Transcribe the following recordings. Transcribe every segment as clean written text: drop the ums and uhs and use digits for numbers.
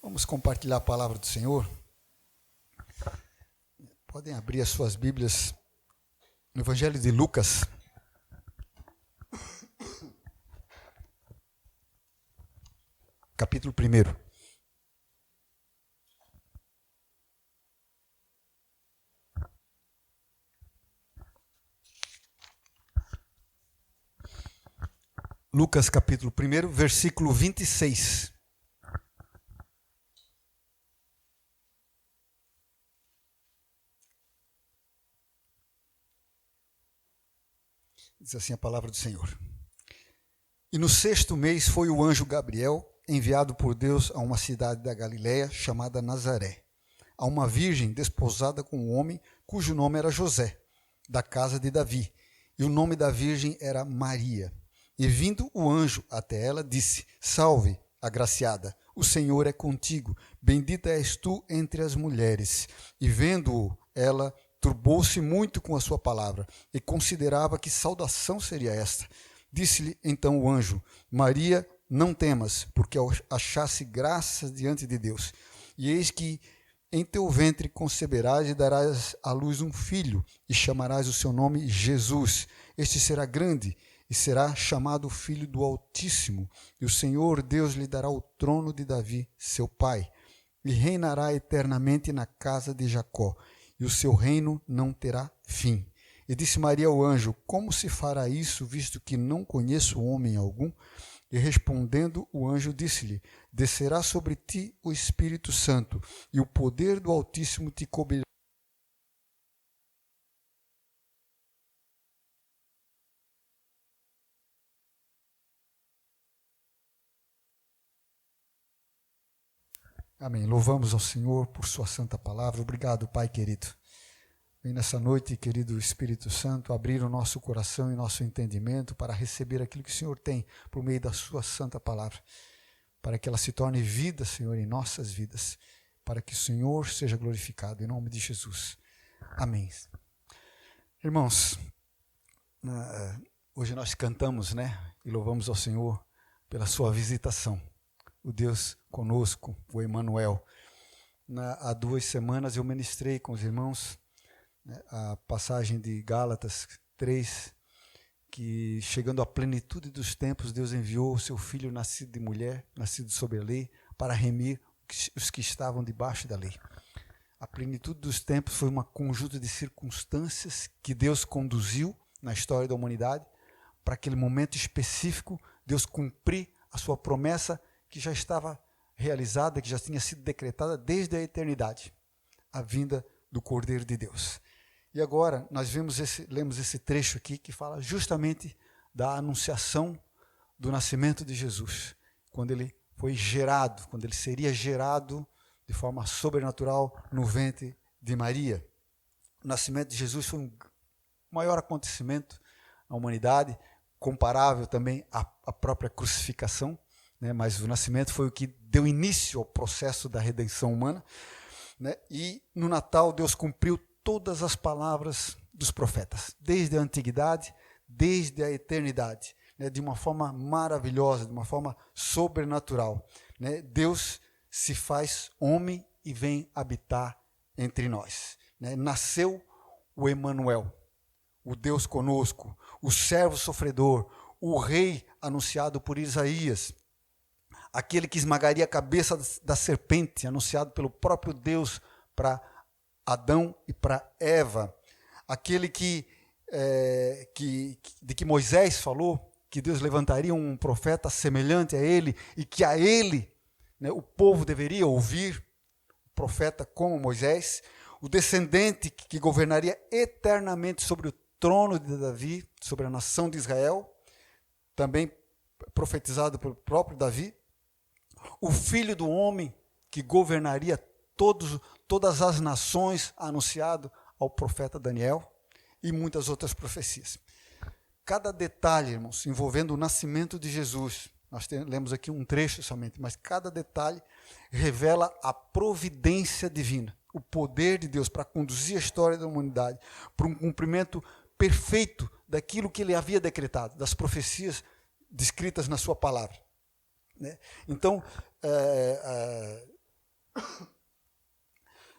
Vamos compartilhar a palavra do Senhor. Podem abrir as suas Bíblias no Evangelho de Lucas. Capítulo 1. Lucas capítulo 1, versículo 26. Diz assim a palavra do Senhor. E no 6º mês foi o anjo Gabriel enviado por Deus a uma cidade da Galiléia chamada Nazaré, a uma virgem desposada com um homem cujo nome era José, da casa de Davi, e o nome da virgem era Maria. E vindo o anjo até ela, disse: Salve, agraciada, o Senhor é contigo, bendita és tu entre as mulheres. E vendo-o, ela turbou-se muito com a sua palavra, e considerava que saudação seria esta. Disse-lhe então o anjo: Maria, não temas, porque achaste graça diante de Deus. E eis que em teu ventre conceberás e darás à luz um filho, e chamarás o seu nome Jesus. Este será grande, e será chamado Filho do Altíssimo, e o Senhor Deus lhe dará o trono de Davi, seu pai, e reinará eternamente na casa de Jacó, e o seu reino não terá fim. E disse Maria ao anjo: Como se fará isso, visto que não conheço homem algum? E respondendo o anjo disse-lhe: Descerá sobre ti o Espírito Santo, e o poder do Altíssimo te cobrirá. Amém. Louvamos ao Senhor por sua santa palavra. Obrigado, Pai querido. Vem nessa noite, querido Espírito Santo, abrir o nosso coração e nosso entendimento para receber aquilo que o Senhor tem por meio da sua santa palavra, para que ela se torne vida, Senhor, em nossas vidas, para que o Senhor seja glorificado, em nome de Jesus. Amém. Irmãos, hoje nós cantamos, e louvamos ao Senhor pela sua visitação. O Deus conosco, o Emmanuel. Há 2 semanas eu ministrei com os irmãos a passagem de Gálatas 3, que chegando à plenitude dos tempos, Deus enviou o seu Filho nascido de mulher, nascido sob a lei, para remir os que estavam debaixo da lei. A plenitude dos tempos foi uma conjunta de circunstâncias que Deus conduziu na história da humanidade para aquele momento específico, Deus cumprir a sua promessa que já estava realizada, que já tinha sido decretada desde a eternidade, a vinda do Cordeiro de Deus. E agora nós lemos esse trecho aqui que fala justamente da anunciação do nascimento de Jesus, quando ele foi gerado, quando ele seria gerado de forma sobrenatural no ventre de Maria. O nascimento de Jesus foi um maior acontecimento na humanidade, comparável também à própria crucificação, mas o nascimento foi o que deu início ao processo da redenção humana. E no Natal Deus cumpriu todas as palavras dos profetas, desde a antiguidade, desde a eternidade, de uma forma maravilhosa, de uma forma sobrenatural. Deus se faz homem e vem habitar entre nós. Nasceu o Emmanuel, o Deus conosco, o servo sofredor, o rei anunciado por Isaías, aquele que esmagaria a cabeça da serpente, anunciado pelo próprio Deus para Adão e para Eva, aquele de que Moisés falou, que Deus levantaria um profeta semelhante a ele, e que a ele o povo deveria ouvir, o profeta como Moisés, o descendente que governaria eternamente sobre o trono de Davi, sobre a nação de Israel, também profetizado pelo próprio Davi, o filho do homem que governaria todas as nações, anunciado ao profeta Daniel, e muitas outras profecias. Cada detalhe, irmãos, envolvendo o nascimento de Jesus, nós lemos aqui um trecho somente, mas cada detalhe revela a providência divina, o poder de Deus para conduzir a história da humanidade para um cumprimento perfeito daquilo que ele havia decretado, das profecias descritas na sua palavra. Então,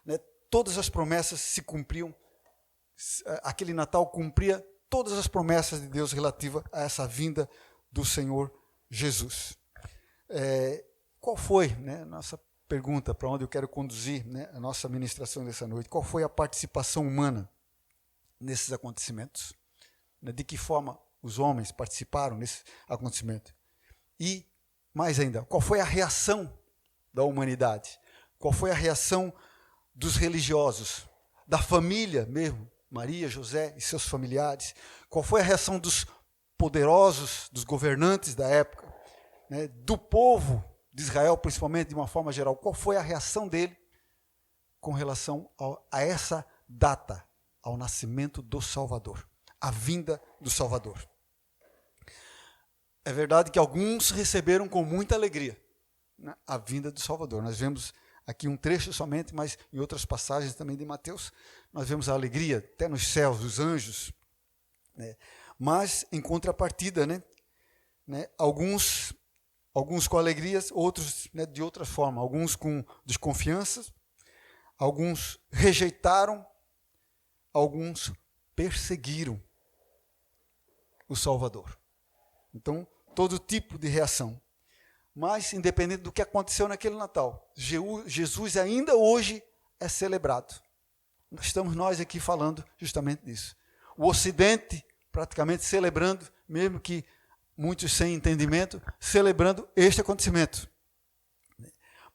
Né? Todas as promessas se cumpriam, aquele Natal cumpria todas as promessas de Deus relativa a essa vinda do Senhor Jesus. Qual foi, né, nossa pergunta, para onde eu quero conduzir, né, a nossa ministração dessa noite? Qual foi a participação humana nesses acontecimentos? De que forma os homens participaram nesse acontecimento? E, mais ainda, qual foi a reação da humanidade? Qual foi a reação dos religiosos, da família mesmo, Maria, José e seus familiares? Qual foi a reação dos poderosos, dos governantes da época, né, do povo de Israel, principalmente, de uma forma geral? Qual foi a reação dele com relação a essa data, ao nascimento do Salvador, a vinda do Salvador? É verdade que alguns receberam com muita alegria, né, a vinda do Salvador. Nós vemos aqui um trecho somente, mas em outras passagens também de Mateus, nós vemos a alegria até nos céus, dos anjos, né? Mas em contrapartida, né, alguns com alegrias, outros, né, de outra forma, alguns com desconfiança, alguns rejeitaram, alguns perseguiram o Salvador. Então, todo tipo de reação. Mas, independente do que aconteceu naquele Natal, Jesus ainda hoje é celebrado. Estamos nós aqui falando justamente disso. O Ocidente praticamente celebrando, mesmo que muitos sem entendimento, celebrando este acontecimento.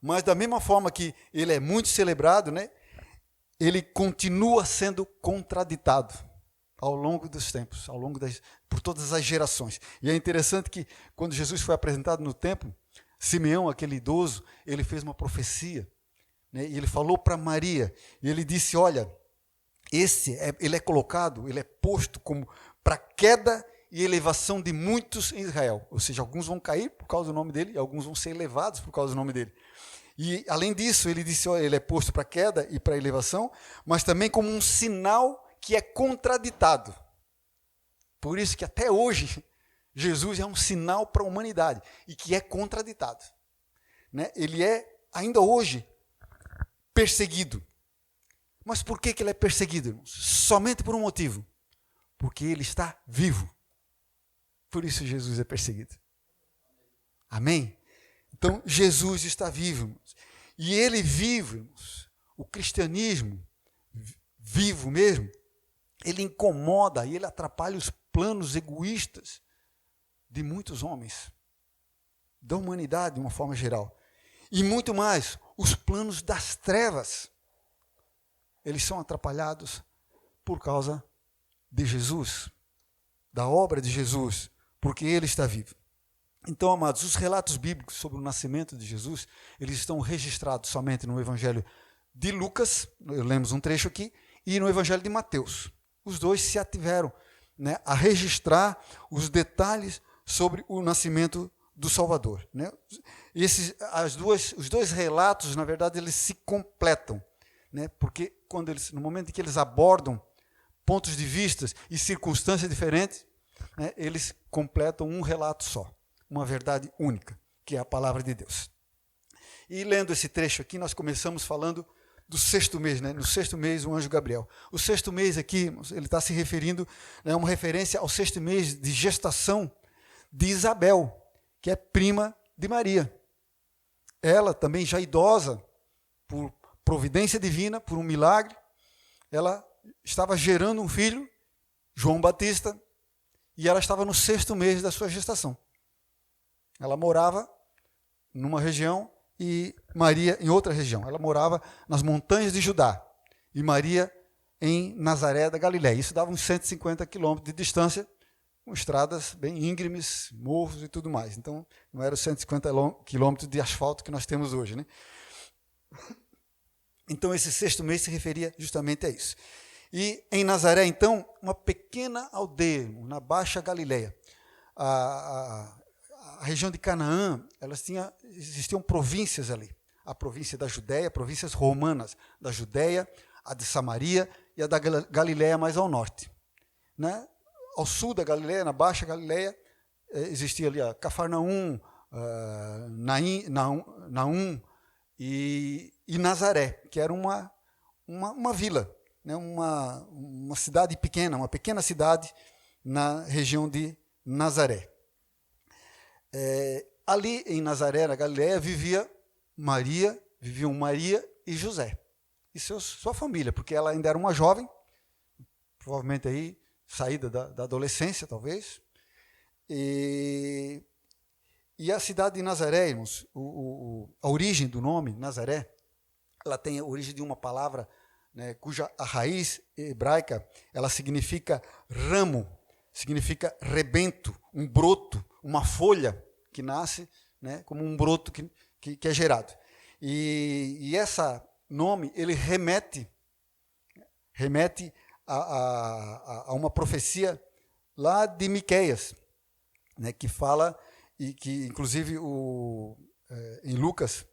Mas da mesma forma que ele é muito celebrado, né, ele continua sendo contraditado ao longo dos tempos, por todas as gerações. E é interessante que quando Jesus foi apresentado no templo, Simeão, aquele idoso, ele fez uma profecia, né, e ele falou para Maria, e ele disse, olha, ele é colocado, ele é posto como para queda e elevação de muitos em Israel. Ou seja, alguns vão cair por causa do nome dele e alguns vão ser elevados por causa do nome dele. E, além disso, ele disse, olha, ele é posto para queda e para elevação, mas também como um sinal que é contraditado. Por isso que até hoje, Jesus é um sinal para a humanidade e que é contraditado. Né? Ele é, ainda hoje, perseguido. Mas por que ele é perseguido, irmãos? Somente por um motivo. Porque ele está vivo. Por isso Jesus é perseguido. Amém? Então, Jesus está vivo, irmãos. E ele vivo, irmãos, o cristianismo, vivo mesmo, ele incomoda e ele atrapalha os planos egoístas de muitos homens, da humanidade de uma forma geral. E muito mais, os planos das trevas, eles são atrapalhados por causa de Jesus, da obra de Jesus, porque ele está vivo. Então, amados, os relatos bíblicos sobre o nascimento de Jesus, eles estão registrados somente no Evangelho de Lucas, lemos um trecho aqui, e no Evangelho de Mateus. Os dois se ativeram, né, a registrar os detalhes sobre o nascimento do Salvador. Né? Os dois relatos, na verdade, eles se completam, né? Porque no momento em que eles abordam pontos de vista e circunstâncias diferentes, né, eles completam um relato só, uma verdade única, que é a palavra de Deus. E lendo esse trecho aqui, nós começamos falando do sexto mês, né? No sexto mês, o anjo Gabriel. O sexto mês aqui, ele está se referindo, né, uma referência ao sexto mês de gestação de Isabel, que é prima de Maria. Ela, também já idosa, por providência divina, por um milagre, ela estava gerando um filho, João Batista, e ela estava no sexto mês da sua gestação. Ela morava numa região e Maria em outra região. Ela morava nas montanhas de Judá e Maria em Nazaré da Galiléia. Isso dava uns 150 quilômetros de distância, com estradas bem íngremes, morros e tudo mais. Então, não eram os 150 quilômetros de asfalto que nós temos hoje, né? Então, esse sexto mês se referia justamente a isso. E em Nazaré, então, uma pequena aldeia, na Baixa Galiléia. A região de Canaã, existiam províncias ali. A província da Judéia, províncias romanas da Judéia, a de Samaria e a da Galiléia mais ao norte. Né? Ao sul da Galiléia, na Baixa Galiléia, existia ali a Cafarnaum, Naum, e Nazaré, que era uma vila, né, uma cidade pequena, uma pequena cidade na região de Nazaré. Ali em Nazaré, na Galiléia, viviam Maria e José, e sua família, porque ela ainda era uma jovem, provavelmente aí saída da adolescência, talvez. E a cidade de Nazaré, irmãos, a origem do nome Nazaré, ela tem a origem de uma palavra, né, cuja a raiz hebraica, ela significa ramo, significa rebento, um broto, uma folha que nasce, né, como um broto que é gerado. E esse nome, ele remete a uma profecia lá de Miqueias, né, que fala, e que inclusive em Lucas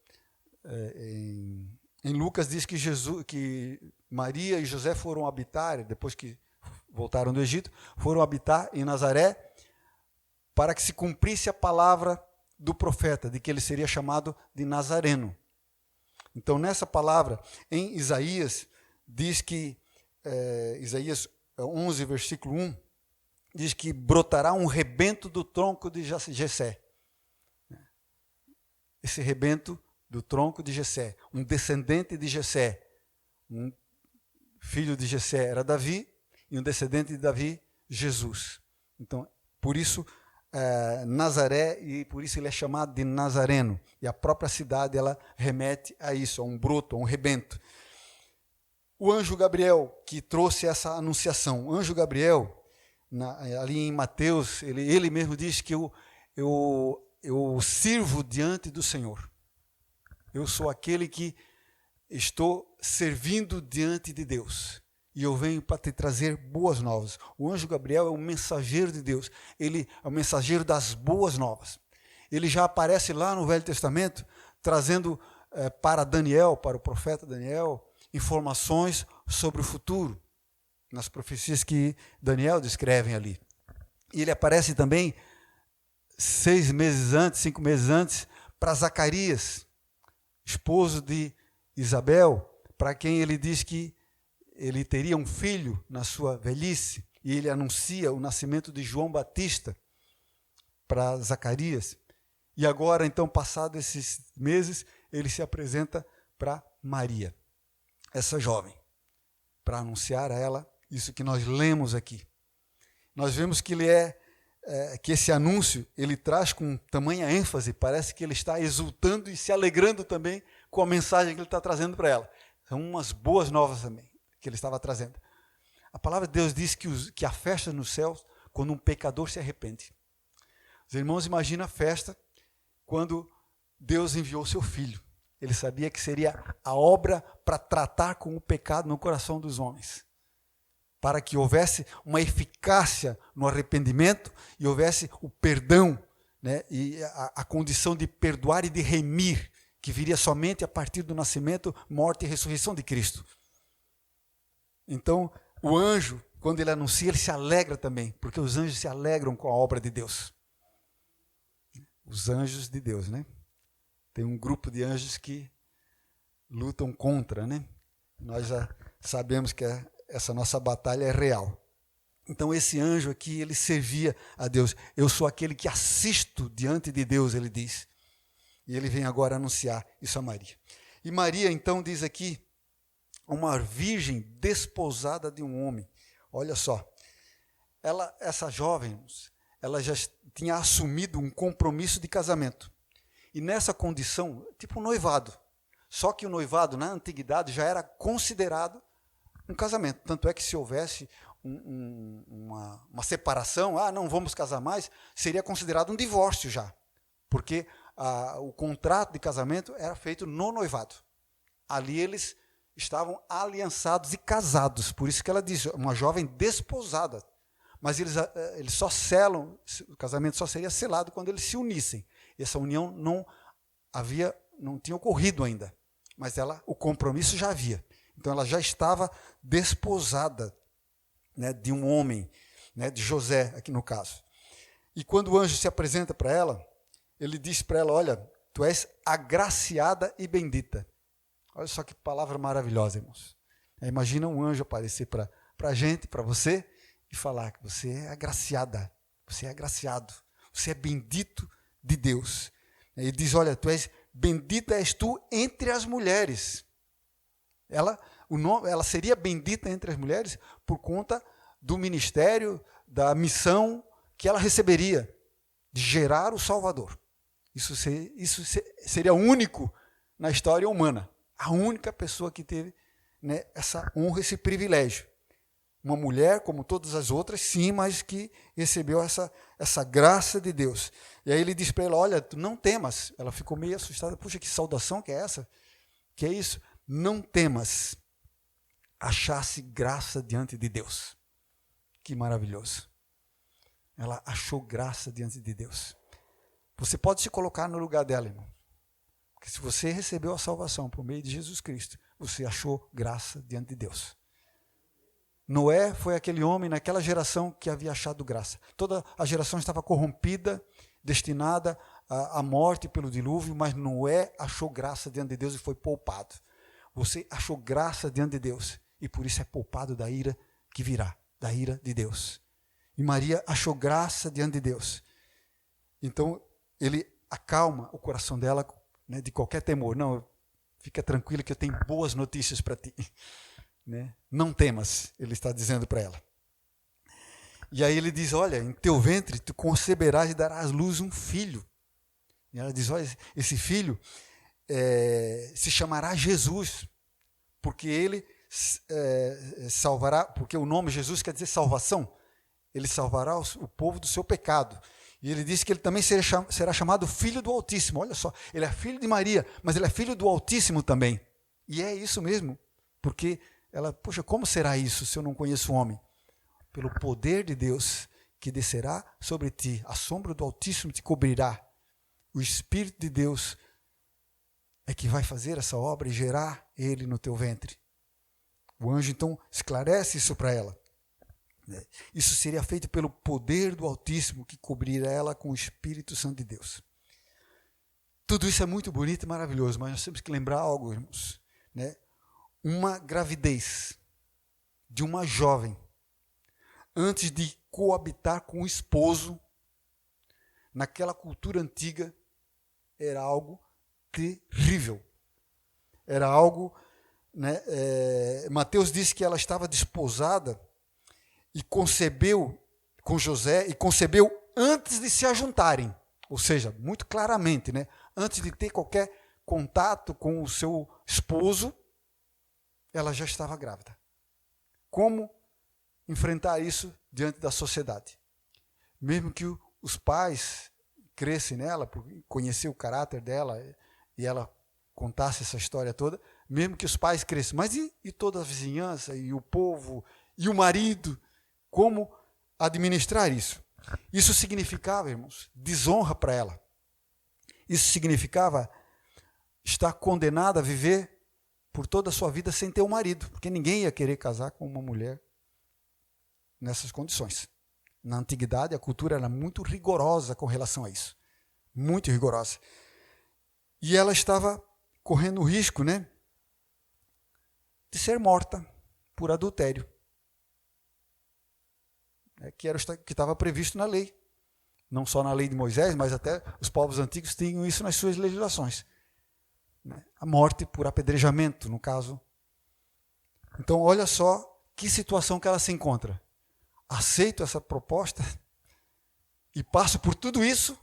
diz que Maria e José foram habitar, depois que voltaram do Egito, foram habitar em Nazaré, para que se cumprisse a palavra do profeta, de que ele seria chamado de Nazareno. Então, nessa palavra, em Isaías, diz que, Isaías 11, versículo 1, diz que brotará um rebento do tronco de Jessé. Esse rebento do tronco de Jessé, um descendente de Jessé, um filho de Jessé era Davi, e um descendente de Davi, Jesus. Então, por isso, Nazaré, e por isso ele é chamado de Nazareno. E a própria cidade, ela remete a isso, a um broto, a um rebento. O anjo Gabriel, que trouxe essa anunciação, o anjo Gabriel, ali em Mateus, ele mesmo diz que eu sirvo diante do Senhor. Eu sou aquele que estou servindo diante de Deus. E eu venho para te trazer boas novas. O anjo Gabriel é o mensageiro de Deus. Ele é o mensageiro das boas novas. Ele já aparece lá no Velho Testamento, trazendo para Daniel, para o profeta Daniel, informações sobre o futuro, nas profecias que Daniel descreve ali. E ele aparece também 5 meses antes, para Zacarias, esposo de Isabel, para quem ele diz que ele teria um filho na sua velhice, e ele anuncia o nascimento de João Batista para Zacarias. E agora, então, passados esses meses, ele se apresenta para Maria, essa jovem, para anunciar a ela isso que nós lemos aqui. Nós vemos que que esse anúncio ele traz com tamanha ênfase, parece que ele está exultando e se alegrando também com a mensagem que ele está trazendo para ela. São umas boas novas também que ele estava trazendo. A palavra de Deus diz que a festa nos céus quando um pecador se arrepende. Os irmãos imaginam a festa quando Deus enviou seu filho. Ele sabia que seria a obra para tratar com o pecado no coração dos homens, para que houvesse uma eficácia no arrependimento e houvesse o perdão, né, e a condição de perdoar e de remir, que viria somente a partir do nascimento, morte e ressurreição de Cristo. Então, o anjo, quando ele anuncia, ele se alegra também, porque os anjos se alegram com a obra de Deus. Os anjos de Deus, né? Tem um grupo de anjos que lutam contra, né? Nós já sabemos que essa nossa batalha é real. Então esse anjo aqui, ele servia a Deus. Eu sou aquele que assisto diante de Deus, ele diz. E ele vem agora anunciar isso a Maria. E Maria, então, diz aqui, uma virgem desposada de um homem. Olha só, essa jovem, ela já tinha assumido um compromisso de casamento. E nessa condição, tipo um noivado. Só que o noivado, na antiguidade, já era considerado um casamento. Tanto é que se houvesse uma separação, não vamos casar mais, seria considerado um divórcio já. Porque o contrato de casamento era feito no noivado. Ali eles estavam aliançados e casados. Por isso que ela diz, uma jovem desposada. Mas eles só selam, o casamento só seria selado quando eles se unissem. E essa união não tinha ocorrido ainda. Mas o compromisso já havia. Então ela já estava desposada, né, de um homem, né, de José, aqui no caso. E quando o anjo se apresenta para ela, ele diz para ela, olha, tu és agraciada e bendita. Olha só que palavra maravilhosa, irmãos. Imagina um anjo aparecer para a gente, para você, e falar que você é agraciada, você é agraciado, você é bendito de Deus. Ele diz, olha, bendita és tu entre as mulheres. Ela seria bendita entre as mulheres por conta do ministério, da missão que ela receberia, de gerar o Salvador. Isso seria único na história humana. A única pessoa que teve, né, essa honra, esse privilégio. Uma mulher, como todas as outras, sim, mas que recebeu essa graça de Deus. E aí ele diz para ela, olha, tu não temas. Ela ficou meio assustada. Puxa, que saudação que é essa? Que é isso? Não temas. Achasse graça diante de Deus. Que maravilhoso. Ela achou graça diante de Deus. Você pode se colocar no lugar dela, irmão. Porque se você recebeu a salvação por meio de Jesus Cristo, você achou graça diante de Deus. Noé foi aquele homem naquela geração que havia achado graça. Toda a geração estava corrompida, destinada à morte pelo dilúvio, mas Noé achou graça diante de Deus e foi poupado. Você achou graça diante de Deus e por isso é poupado da ira que virá, da ira de Deus. E Maria achou graça diante de Deus. Então, ele acalma o coração dela, né, de qualquer temor. Não, fica tranquilo que eu tenho boas notícias para ti. Né? Não temas, ele está dizendo para ela. E aí ele diz, olha, em teu ventre tu conceberás e darás à luz um filho. E ela diz, olha, esse filho se chamará Jesus, porque ele salvará, porque o nome Jesus quer dizer salvação. Ele salvará o povo do seu pecado. E ele disse que ele também será chamado Filho do Altíssimo. Olha só, ele é filho de Maria, mas ele é filho do Altíssimo também. E é isso mesmo, porque ela, poxa, como será isso se eu não conheço o homem? Pelo poder de Deus que descerá sobre ti, a sombra do Altíssimo te cobrirá. O Espírito de Deus é que vai fazer essa obra e gerar ele no teu ventre. O anjo então esclarece isso para ela. Isso seria feito pelo poder do Altíssimo que cobrirá ela com o Espírito Santo de Deus. Tudo isso é muito bonito e maravilhoso, mas nós temos que lembrar algo, irmãos, né? Uma gravidez de uma jovem, antes de coabitar com o esposo, naquela cultura antiga, era algo terrível. Era algo, né, Mateus disse que ela estava desposada e concebeu com José, e concebeu antes de se ajuntarem. Ou seja, muito claramente, né, antes de ter qualquer contato com o seu esposo, ela já estava grávida. Como enfrentar isso diante da sociedade? Mesmo que os pais crescem nela, por conhecer o caráter dela, e ela contasse essa história toda, mesmo que os pais cresçam, mas e toda a vizinhança, e o povo, e o marido, como administrar isso? Isso significava, irmãos, desonra para ela. Isso significava estar condenada a viver por toda a sua vida sem ter um marido, porque ninguém ia querer casar com uma mulher nessas condições. Na antiguidade, a cultura era muito rigorosa com relação a isso. Muito rigorosa. E ela estava correndo o risco, né, de ser morta por adultério. Que era o que estava previsto na lei. Não só na lei de Moisés, mas até os povos antigos tinham isso nas suas legislações. A morte por apedrejamento, no caso. Então, olha só que situação que ela se encontra. Aceito essa proposta e passo por tudo isso,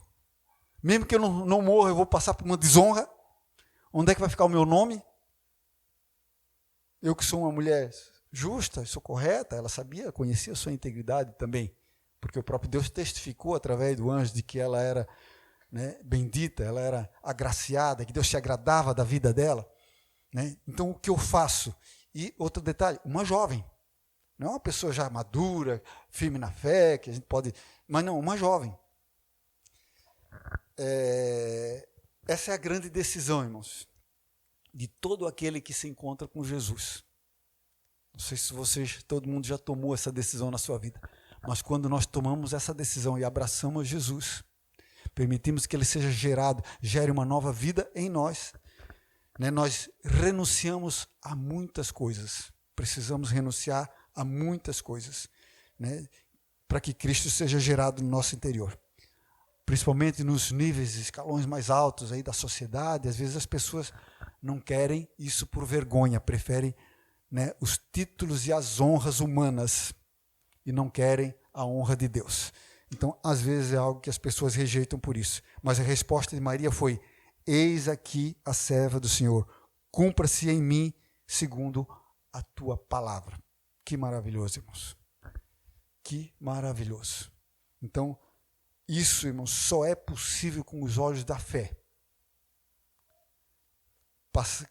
mesmo que eu não morra, eu vou passar por uma desonra. Onde é que vai ficar o meu nome? Eu que sou uma mulher justa, sou correta, ela sabia, conhecia a sua integridade também, porque o próprio Deus testificou através do anjo de que ela era, né, bendita, ela era agraciada, que Deus se agradava da vida dela. Né? Então, o que eu faço? E outro detalhe, uma jovem, não é uma pessoa já madura, firme na fé, que a gente pode... Mas não, uma jovem. Essa é a grande decisão, irmãos, de todo aquele que se encontra com Jesus. Não sei se todo mundo já tomou essa decisão na sua vida, mas quando nós tomamos essa decisão e abraçamos Jesus, permitimos que ele seja gerado, gere uma nova vida em nós, né? Nós renunciamos a muitas coisas, precisamos renunciar a muitas coisas, né? Para que Cristo seja gerado no nosso interior. Principalmente nos níveis, escalões mais altos aí da sociedade, às vezes as pessoas não querem isso por vergonha, preferem, né, os títulos e as honras humanas e não querem a honra de Deus. Então, às vezes é algo que as pessoas rejeitam por isso. Mas a resposta de Maria foi: eis aqui a serva do Senhor, cumpra-se em mim segundo a tua palavra. Que maravilhoso, irmãos. Que maravilhoso. Então, isso, irmãos, só é possível com os olhos da fé.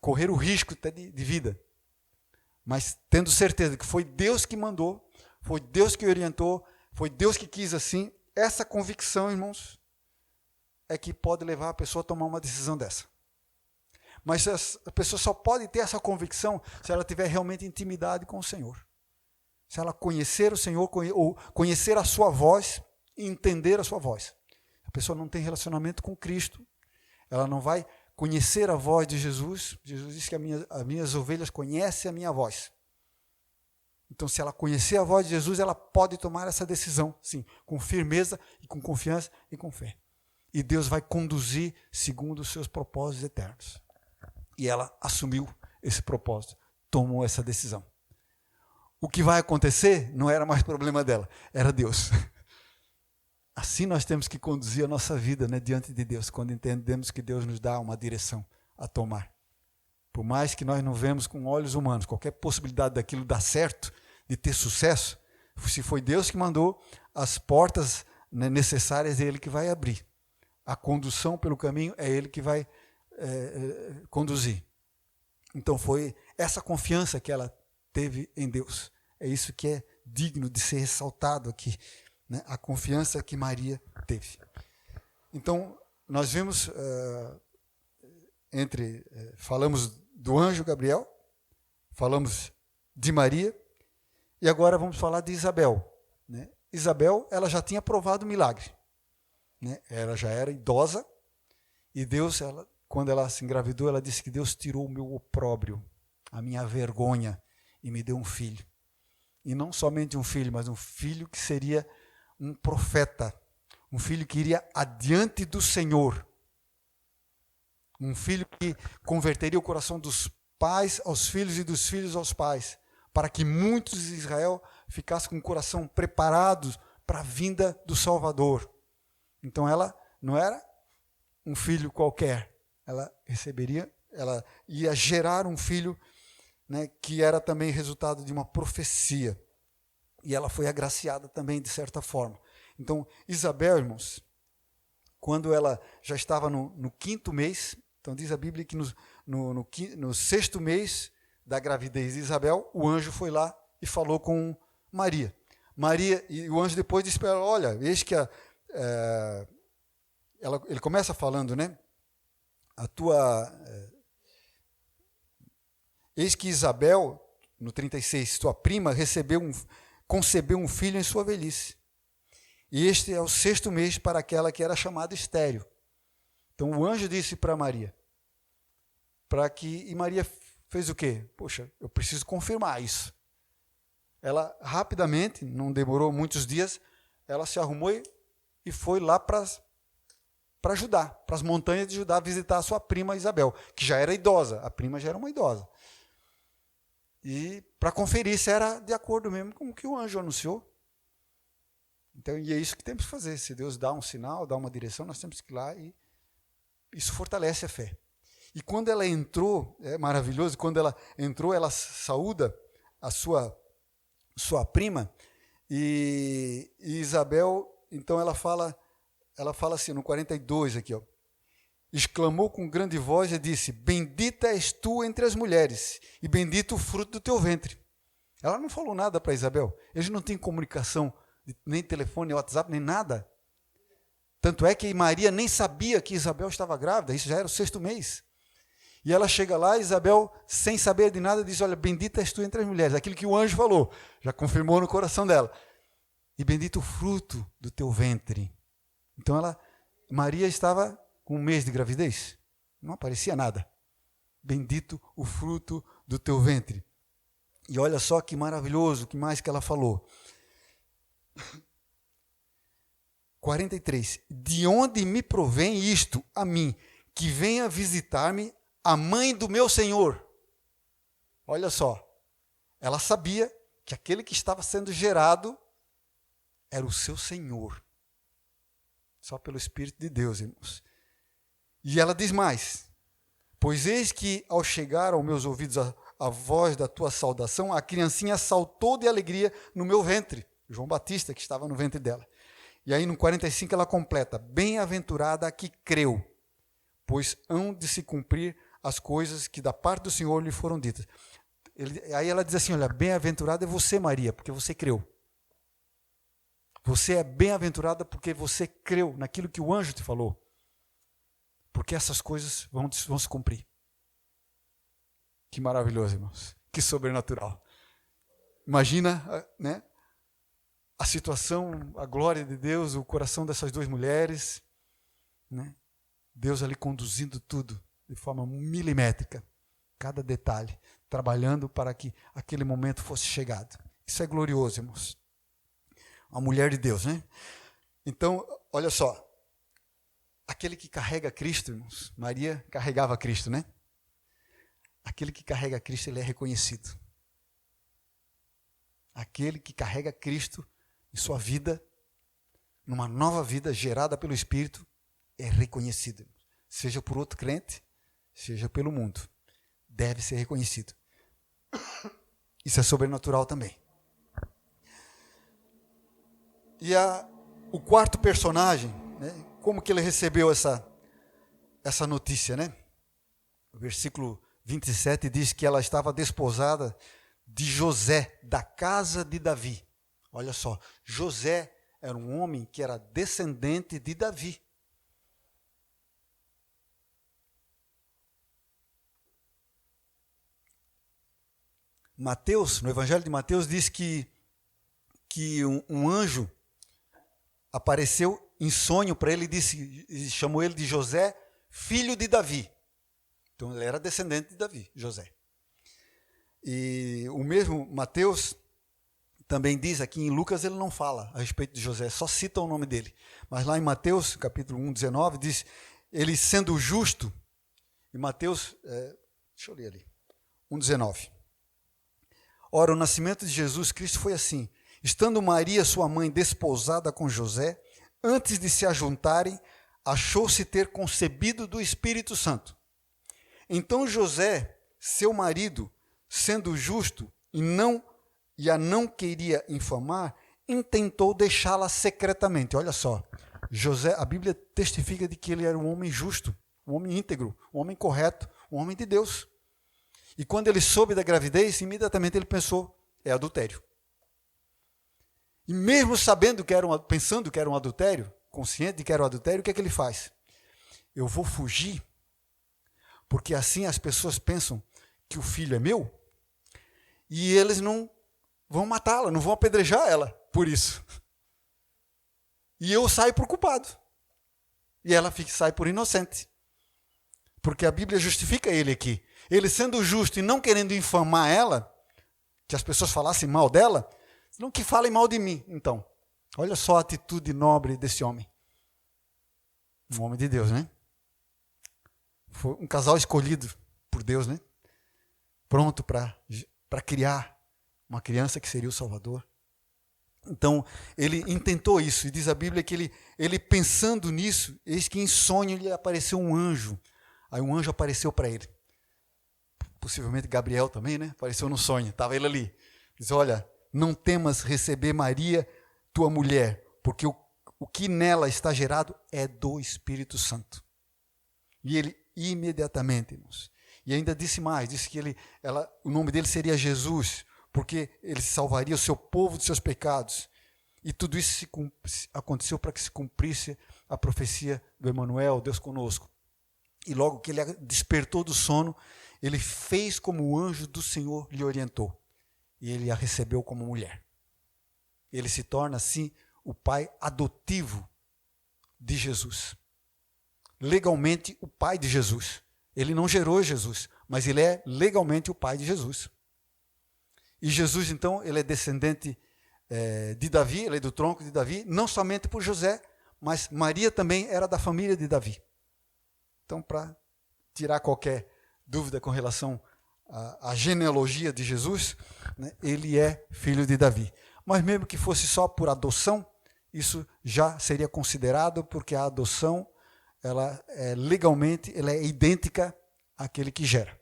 Correr o risco até de vida, mas tendo certeza que foi Deus que mandou, foi Deus que orientou, foi Deus que quis assim. Essa convicção, irmãos, é que pode levar a pessoa a tomar uma decisão dessa. Mas a pessoa só pode ter essa convicção se ela tiver realmente intimidade com o Senhor. Se ela conhecer o Senhor, ou conhecer a sua voz e entender a sua voz. A pessoa não tem relacionamento com Cristo, ela não vai conhecer a voz de Jesus. Jesus disse que as minhas ovelhas conhecem a minha voz. Então, se ela conhecer a voz de Jesus, ela pode tomar essa decisão, sim, com firmeza e com confiança e com fé. E Deus vai conduzir segundo os seus propósitos eternos. E ela assumiu esse propósito, tomou essa decisão. O que vai acontecer não era mais problema dela, era Deus. Assim nós temos que conduzir a nossa vida, né, diante de Deus, quando entendemos que Deus nos dá uma direção a tomar. Por mais que nós não vemos com olhos humanos qualquer possibilidade daquilo dar certo, de ter sucesso, se foi Deus que mandou, as portas, né, necessárias é Ele que vai abrir. A condução pelo caminho é Ele que vai conduzir. Então foi essa confiança que ela teve em Deus. É isso que é digno de ser ressaltado aqui, né? A confiança que Maria teve. Então, nós vimos, falamos do anjo Gabriel, falamos de Maria, e agora vamos falar de Isabel, né? Isabel, ela já tinha provado o milagre, né? Ela já era idosa, e Deus, quando ela se engravidou, ela disse que Deus tirou o meu opróbrio, a minha vergonha, e me deu um filho. E não somente um filho, mas um filho que seria um profeta, um filho que iria adiante do Senhor, um filho que converteria o coração dos pais aos filhos e dos filhos aos pais, para que muitos de Israel ficassem com o coração preparados para a vinda do Salvador. Então ela não era um filho qualquer, ela ia gerar um filho, né, que era também resultado de uma profecia. E ela foi agraciada também, de certa forma. Então, Isabel, irmãos, quando ela já estava no 5º mês, então diz a Bíblia que no 6º mês da gravidez de Isabel, o anjo foi lá e falou com Maria. E o anjo depois disse para ela: olha, eis que ele começa falando, né? Eis que Isabel, no 36, tua prima, concebeu um filho em sua velhice. E este é o 6º mês para aquela que era chamada estéril. Então o anjo disse para Maria, e Maria fez o quê? Poxa, eu preciso confirmar isso. Ela rapidamente, não demorou muitos dias, ela se arrumou e foi lá para Judá, para as montanhas de Judá, visitar a sua prima Isabel, que já era idosa. A prima já era uma idosa. E para conferir se era de acordo mesmo com o que o anjo anunciou. Então, e é isso que temos que fazer. Se Deus dá um sinal, dá uma direção, nós temos que ir lá, e isso fortalece a fé. E quando ela entrou, é maravilhoso, quando ela entrou, ela saúda a sua prima, e Isabel, então ela fala assim, no 42 aqui, ó. Exclamou com grande voz e disse: bendita és tu entre as mulheres, e bendito o fruto do teu ventre. Ela não falou nada para Isabel. Eles não tinham comunicação, nem telefone, nem WhatsApp, nem nada. Tanto é que Maria nem sabia que Isabel estava grávida, isso já era o 6º mês. E ela chega lá, Isabel, sem saber de nada, diz: olha, bendita és tu entre as mulheres. Aquilo que o anjo falou, já confirmou no coração dela. E bendito o fruto do teu ventre. Então ela Maria estava com um mês de gravidez. Não aparecia nada. Bendito o fruto do teu ventre. E olha só que maravilhoso, o que mais que ela falou. 43. De onde me provém isto a mim, que venha visitar-me a mãe do meu Senhor? Olha só. Ela sabia que aquele que estava sendo gerado era o seu Senhor. Só pelo Espírito de Deus, irmãos. E ela diz mais. Pois eis que ao chegar aos meus ouvidos a voz da tua saudação, a criancinha saltou de alegria no meu ventre. João Batista, que estava no ventre dela. E aí no 45 ela completa, bem-aventurada a que creu, pois hão de se cumprir as coisas que da parte do Senhor lhe foram ditas. Aí ela diz assim, olha, bem-aventurada é você, Maria, porque você creu. Você é bem-aventurada porque você creu naquilo que o anjo te falou. Porque essas coisas vão se cumprir. Que maravilhoso, irmãos. Que sobrenatural. Imagina, né? A situação, a glória de Deus, o coração dessas duas mulheres, né? Deus ali conduzindo tudo de forma milimétrica, cada detalhe, trabalhando para que aquele momento fosse chegado. Isso é glorioso, irmãos. A mulher de Deus, né? Então, olha só, aquele que carrega Cristo, irmãos, Maria carregava Cristo, né? Aquele que carrega Cristo, ele é reconhecido. Aquele que carrega Cristo em sua vida, numa nova vida gerada pelo Espírito, é reconhecido. Seja por outro crente, seja pelo mundo. Deve ser reconhecido. Isso é sobrenatural também. E o quarto personagem, né, como que ele recebeu essa notícia, né? O versículo 27 diz que ela estava desposada de José, da casa de Davi. Olha só, José era um homem que era descendente de Davi. Mateus, no Evangelho de Mateus, diz que um anjo apareceu em sonho para ele e chamou ele de José, filho de Davi. Então ele era descendente de Davi, José. E o mesmo Mateus também diz, aqui em Lucas ele não fala a respeito de José, só cita o nome dele. Mas lá em Mateus, capítulo 1, 19, diz, ele sendo justo, em Mateus, deixa eu ler ali, 1, 19. Ora, o nascimento de Jesus Cristo foi assim, estando Maria, sua mãe, desposada com José, antes de se ajuntarem, achou-se ter concebido do Espírito Santo. Então José, seu marido, sendo justo e a não queria infamar, intentou deixá-la secretamente. Olha só, José, a Bíblia testifica de que ele era um homem justo, um homem íntegro, um homem correto, um homem de Deus. E quando ele soube da gravidez, imediatamente ele pensou, é adultério. E mesmo pensando que era um adultério, consciente de que era um adultério, o que é que ele faz? Eu vou fugir, porque assim as pessoas pensam que o filho é meu, e eles não vão matá-la, não vão apedrejar ela por isso. E eu saio por culpado. E ela sai por inocente. Porque a Bíblia justifica ele aqui. Ele sendo justo e não querendo infamar ela, que as pessoas falassem mal dela, não que falem mal de mim. Então, olha só a atitude nobre desse homem. Um homem de Deus, né? Foi um casal escolhido por Deus, né? Pronto para criar uma criança que seria o Salvador. Então, ele intentou isso, e diz a Bíblia que ele pensando nisso, eis que em sonho lhe apareceu um anjo. Aí um anjo apareceu para ele. Possivelmente Gabriel também, né? Apareceu no sonho, estava ele ali. Diz, olha, não temas receber Maria, tua mulher, porque o que nela está gerado é do Espírito Santo. E ele imediatamente, irmãos, e ainda disse mais, disse que o nome dele seria Jesus, porque ele salvaria o seu povo dos seus pecados. E tudo isso aconteceu para que se cumprisse a profecia do Emanuel, Deus conosco. E logo que ele despertou do sono, ele fez como o anjo do Senhor lhe orientou. E ele a recebeu como mulher. Ele se torna, assim, o pai adotivo de Jesus. legalmente o pai de Jesus. Ele não gerou Jesus, mas ele é legalmente o pai de Jesus. E Jesus, então, ele é descendente de Davi, ele é do tronco de Davi, não somente por José, mas Maria também era da família de Davi. Então, para tirar qualquer dúvida com relação à genealogia de Jesus, né, ele é filho de Davi. Mas mesmo que fosse só por adoção, isso já seria considerado, porque a adoção, ela é legalmente, ela é idêntica àquele que gera.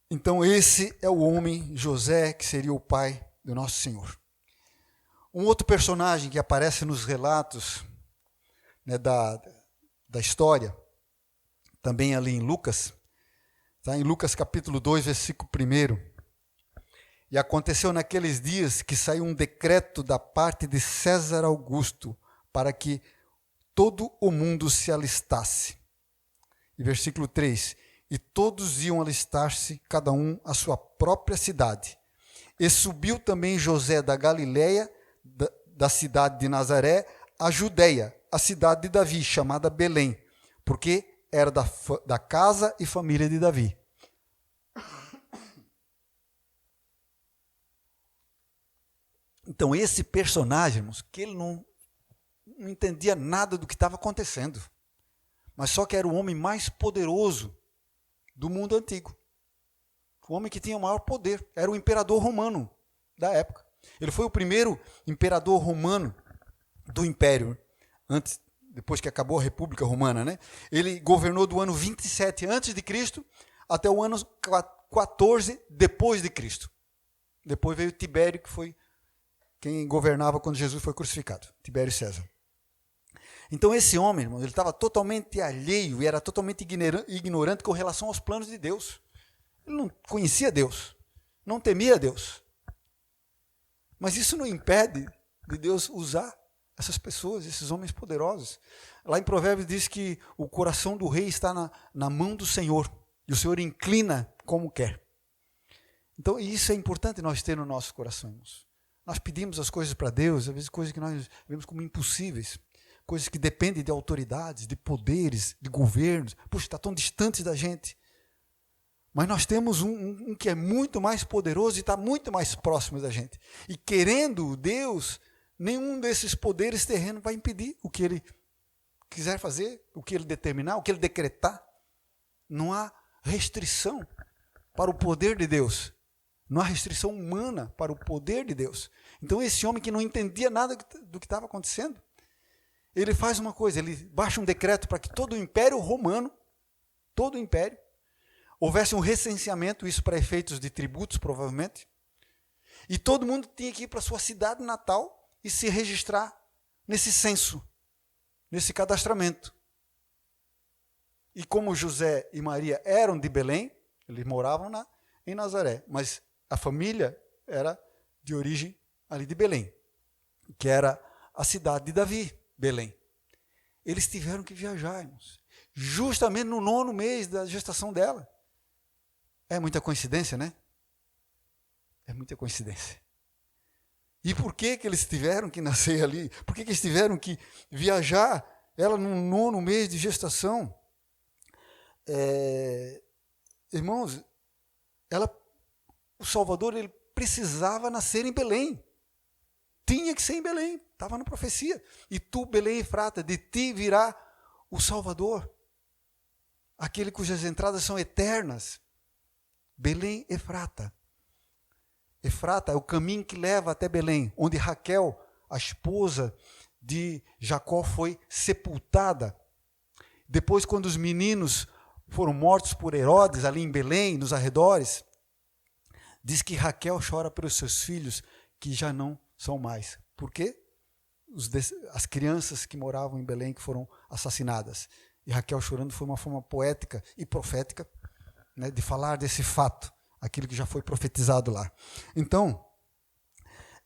Então esse é o homem José, que seria o pai do nosso Senhor. Um outro personagem que aparece nos relatos, né, da história, também ali em Lucas, está em Lucas capítulo 2, versículo 1. E aconteceu naqueles dias que saiu um decreto da parte de César Augusto para que todo o mundo se alistasse. E versículo 3, e todos iam alistar-se, cada um à sua própria cidade. E subiu também José da Galileia, da cidade de Nazaré, à Judeia, a cidade de Davi, chamada Belém, porque era da casa e família de Davi. Então esse personagem, irmãos, que ele não entendia nada do que estava acontecendo, mas só que era o homem mais poderoso do mundo antigo. O homem que tinha o maior poder, era o imperador romano da época. Ele foi o primeiro imperador romano do império, depois que acabou a República Romana, né? Ele governou do ano 27 a.C. até o ano 14 depois de Cristo. Depois veio Tibério, que foi quem governava quando Jesus foi crucificado, Tibério César. Então esse homem, irmão, ele estava totalmente alheio e era totalmente ignorante com relação aos planos de Deus. Ele não conhecia Deus, não temia Deus. Mas isso não impede de Deus usar essas pessoas, esses homens poderosos. Lá em Provérbios diz que o coração do rei está na mão do Senhor, e o Senhor inclina como quer. Então isso é importante nós ter no nosso coração, irmãos. Nós pedimos as coisas para Deus, às vezes coisas que nós vemos como impossíveis, coisas que dependem de autoridades, de poderes, de governos. Puxa, está tão distante da gente. Mas nós temos um que é muito mais poderoso e está muito mais próximo da gente. E querendo Deus, nenhum desses poderes terrenos vai impedir o que Ele quiser fazer, o que Ele determinar, o que Ele decretar. Não há restrição para o poder de Deus. Não há restrição humana para o poder de Deus. Então esse homem que não entendia nada do que estava acontecendo, ele faz uma coisa, ele baixa um decreto para que todo o Império Romano, todo o Império, houvesse um recenseamento, isso para efeitos de tributos, provavelmente, e todo mundo tinha que ir para a sua cidade natal e se registrar nesse censo, nesse cadastramento. E como José e Maria eram de Belém, eles moravam em Nazaré, mas a família era de origem ali de Belém, que era a cidade de Davi, Belém. Eles tiveram que viajar, irmãos, justamente no 9º mês da gestação dela. É muita coincidência, né? É muita coincidência. E por que eles tiveram que nascer ali? Por que eles tiveram que viajar ela no 9º mês de gestação? Irmãos, o Salvador, ele precisava nascer em Belém. Tinha que ser em Belém, estava na profecia. E tu, Belém Efrata, de ti virá o Salvador, aquele cujas entradas são eternas. Belém Efrata. Efrata é o caminho que leva até Belém, onde Raquel, a esposa de Jacó, foi sepultada. Depois, quando os meninos foram mortos por Herodes, ali em Belém, nos arredores, diz que Raquel chora pelos seus filhos, que já não são mais. Por quê? As crianças que moravam em Belém que foram assassinadas. E Raquel chorando foi uma forma poética e profética, né, de falar desse fato, aquilo que já foi profetizado lá. Então,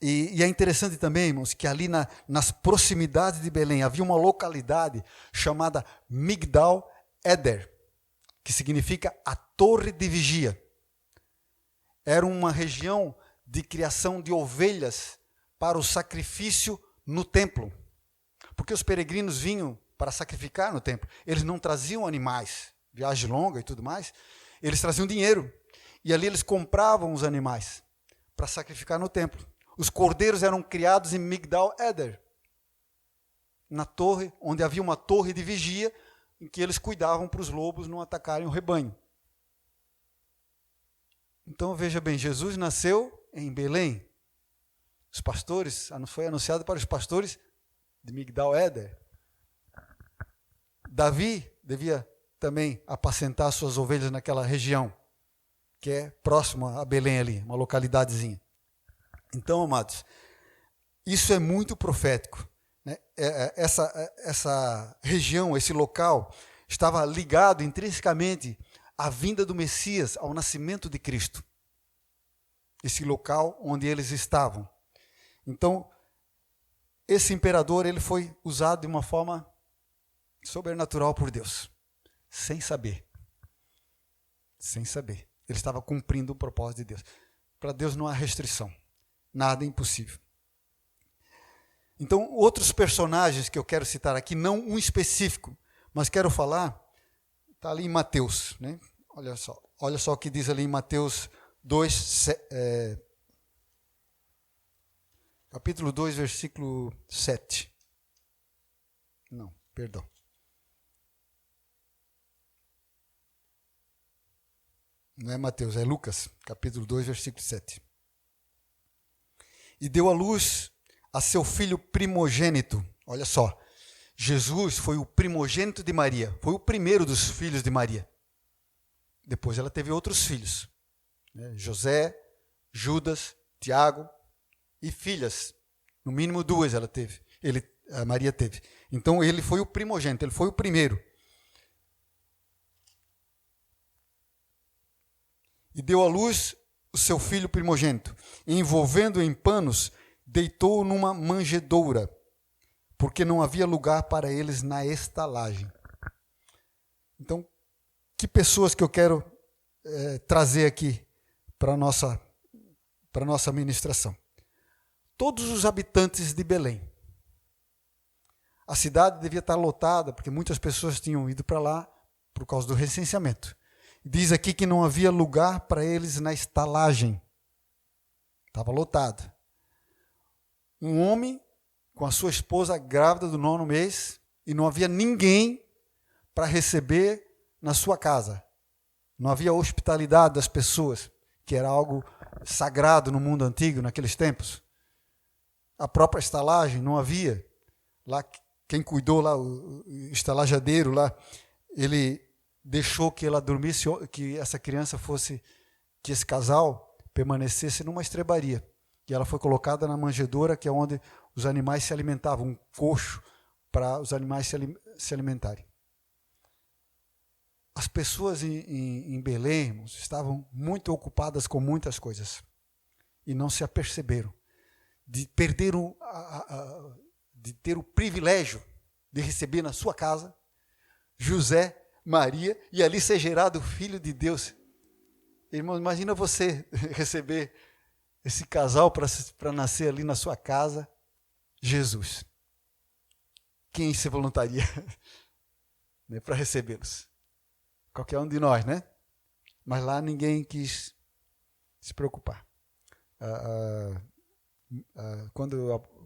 e é interessante também, irmãos, que ali nas proximidades de Belém havia uma localidade chamada Migdal Eder, que significa a torre de vigia. Era uma região de criação de ovelhas para o sacrifício no templo. Porque os peregrinos vinham para sacrificar no templo. Eles não traziam animais, viagem longa e tudo mais, eles traziam dinheiro. E ali eles compravam os animais para sacrificar no templo. Os cordeiros eram criados em Migdal Eder, na torre, onde havia uma torre de vigia, em que eles cuidavam para os lobos não atacarem o rebanho. Então, veja bem, Jesus nasceu em Belém. Os pastores, foi anunciado para os pastores de Migdal Eder. Davi devia também apacentar suas ovelhas naquela região, que é próxima a Belém ali, uma localidadezinha. Então, amados, isso é muito profético. Né? Essa região, esse local, estava ligado intrinsecamente à vinda do Messias, ao nascimento de Cristo. Esse local onde eles estavam. Então, esse imperador, ele foi usado de uma forma sobrenatural por Deus, sem saber. Sem saber. Ele estava cumprindo o propósito de Deus. Para Deus não há restrição. Nada é impossível. Então, outros personagens que eu quero citar aqui, não um específico, mas quero falar, está ali em Mateus. Né? Olha só o que diz ali em Mateus 2, capítulo 2, versículo 7. Não, perdão. Não é Mateus, é Lucas, capítulo 2, versículo 7. E deu à luz a seu filho primogênito. Olha só, Jesus foi o primogênito de Maria, foi o primeiro dos filhos de Maria. Depois ela teve outros filhos, né? José, Judas, Tiago e filhas. No mínimo 2 ela teve. A Maria teve. Então ele foi o primogênito, ele foi o primeiro. E deu à luz o seu filho primogênito, envolvendo-o em panos, deitou-o numa manjedoura, porque não havia lugar para eles na estalagem. Então, que pessoas que eu quero trazer aqui para a nossa ministração? Todos os habitantes de Belém. A cidade devia estar lotada, porque muitas pessoas tinham ido para lá por causa do recenseamento. Diz aqui que não havia lugar para eles na estalagem. Estava lotado. Um homem com a sua esposa grávida do 9º mês e não havia ninguém para receber na sua casa. Não havia hospitalidade das pessoas, que era algo sagrado no mundo antigo, naqueles tempos. A própria estalagem não havia. Lá, quem cuidou lá, o estalajadeiro lá, ele deixou que ela dormisse, que essa criança fosse, que esse casal permanecesse numa estrebaria. E ela foi colocada na manjedoura, que é onde os animais se alimentavam, um coxo para os animais se alimentarem. As pessoas em Belém estavam muito ocupadas com muitas coisas e não se aperceberam de perder de ter o privilégio de receber na sua casa José, Maria, e ali ser gerado o Filho de Deus. Irmão, imagina você receber esse casal para nascer ali na sua casa, Jesus. Quem se voluntaria né, para recebê-los? Qualquer um de nós, né? Mas lá ninguém quis se preocupar.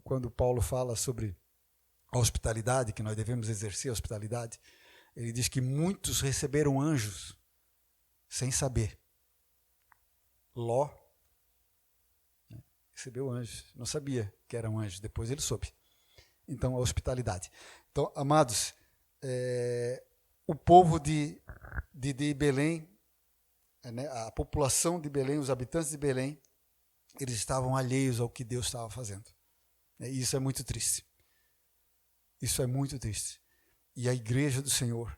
Quando Paulo fala sobre a hospitalidade, que nós devemos exercer a hospitalidade, ele diz que muitos receberam anjos sem saber. Ló recebeu anjos, não sabia que eram anjos, depois ele soube. Então, a hospitalidade. Então, amados, o povo de Belém, né, a população de Belém, os habitantes de Belém, eles estavam alheios ao que Deus estava fazendo. E isso é muito triste. Isso é muito triste. E a igreja do Senhor,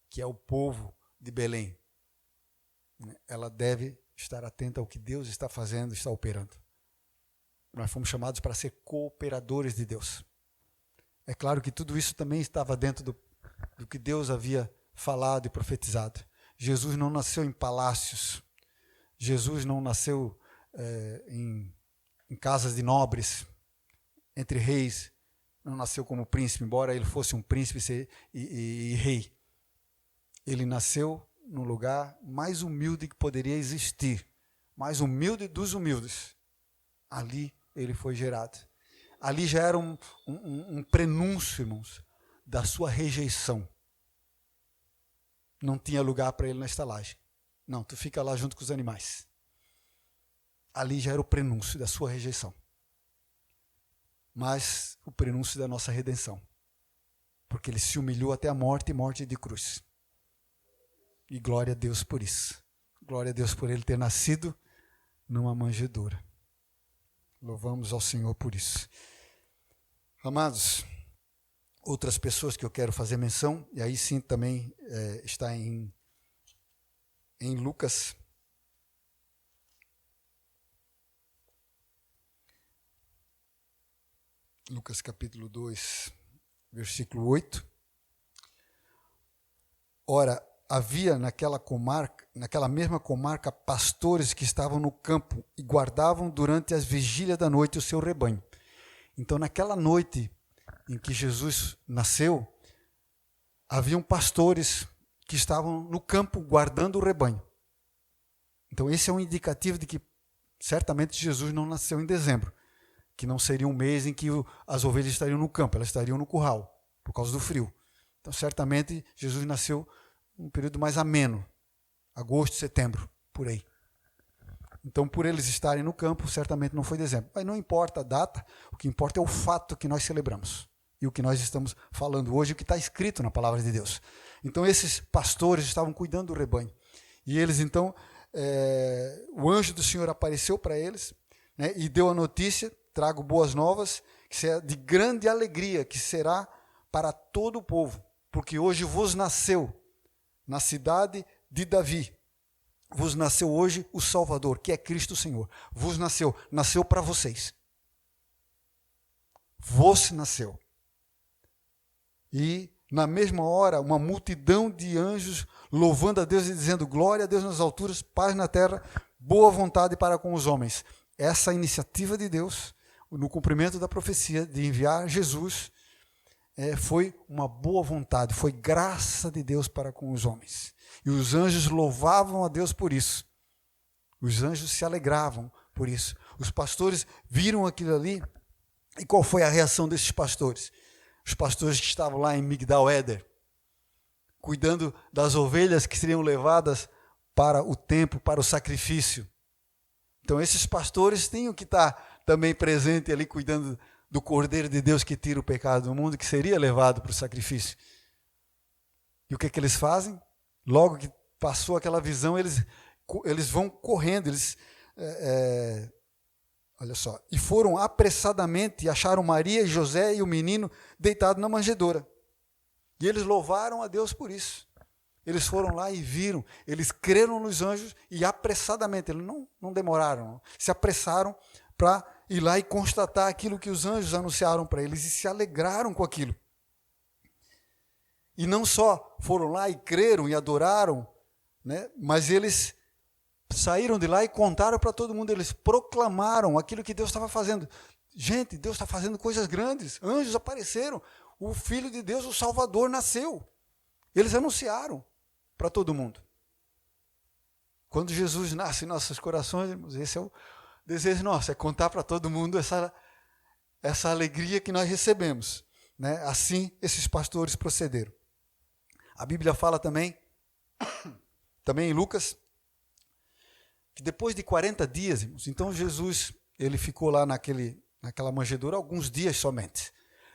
que é o povo de Belém, ela deve estar atenta ao que Deus está fazendo, está operando. Nós fomos chamados para ser cooperadores de Deus. É claro que tudo isso também estava dentro do que Deus havia falado e profetizado. Jesus não nasceu em palácios. Jesus não nasceu em casas de nobres, entre reis. não nasceu como príncipe, embora ele fosse um príncipe e rei. Ele nasceu no lugar mais humilde que poderia existir, mais humilde dos humildes. Ali ele foi gerado. Ali já era um prenúncio, irmãos, da sua rejeição. Não tinha lugar para ele na estalagem. Não, tu fica lá junto com os animais. Ali já era o prenúncio da sua rejeição. Mas o prenúncio da nossa redenção. Porque ele se humilhou até a morte e morte de cruz. E glória a Deus por isso. Glória a Deus por ele ter nascido numa manjedoura. Louvamos ao Senhor por isso. Amados, outras pessoas que eu quero fazer menção, e aí sim também está em Lucas. Lucas capítulo 2, versículo 8. Ora, havia naquela mesma comarca, pastores que estavam no campo e guardavam durante as vigílias da noite o seu rebanho. Então, naquela noite em que Jesus nasceu, haviam pastores que estavam no campo guardando o rebanho. Então, esse é um indicativo de que certamente Jesus não nasceu em dezembro, que não seria um mês em que as ovelhas estariam no campo, elas estariam no curral, por causa do frio. Então, certamente, Jesus nasceu um período mais ameno, agosto, setembro, por aí. Então, por eles estarem no campo, certamente não foi dezembro. Mas não importa a data, o que importa é o fato que nós celebramos. E o que nós estamos falando hoje, o que está escrito na palavra de Deus. Então, esses pastores estavam cuidando do rebanho. E eles, então, o anjo do Senhor apareceu para eles, né, e deu a notícia, trago boas novas, que será de grande alegria, que será para todo o povo. Porque hoje vos nasceu, na cidade de Davi, vos nasceu hoje o Salvador, que é Cristo Senhor. Vos nasceu para vocês. Vos nasceu. E na mesma hora, uma multidão de anjos louvando a Deus e dizendo: glória a Deus nas alturas, paz na terra, boa vontade para com os homens. Essa iniciativa de Deus, no cumprimento da profecia de enviar Jesus, foi uma boa vontade, foi graça de Deus para com os homens. E os anjos louvavam a Deus por isso. Os anjos se alegravam por isso. Os pastores viram aquilo ali. E qual foi a reação desses pastores? Os pastores que estavam lá em Migdal Éder, cuidando das ovelhas que seriam levadas para o templo, para o sacrifício. Então esses pastores tinham que estar também presentes ali, cuidando do Cordeiro de Deus que tira o pecado do mundo, que seria levado para o sacrifício. E o que eles fazem? Logo que passou aquela visão, eles vão correndo, olha só, e foram apressadamente e acharam Maria e José e o menino deitado na manjedoura. E eles louvaram a Deus por isso. Eles foram lá e viram, eles creram nos anjos e apressadamente, eles não demoraram, se apressaram para ir lá e constatar aquilo que os anjos anunciaram para eles e se alegraram com aquilo. E não só foram lá e creram e adoraram, né, mas eles saíram de lá e contaram para todo mundo, eles proclamaram aquilo que Deus estava fazendo. Gente, Deus está fazendo coisas grandes, anjos apareceram, o Filho de Deus, o Salvador, nasceu. Eles anunciaram para todo mundo. Quando Jesus nasce em nossos corações, irmãos, esse é o desejo nosso, é contar para todo mundo essa alegria que nós recebemos. Né? Assim, esses pastores procederam. A Bíblia fala também em Lucas, que depois de 40 dias, irmãos, então Jesus ele ficou lá naquela manjedoura alguns dias somente.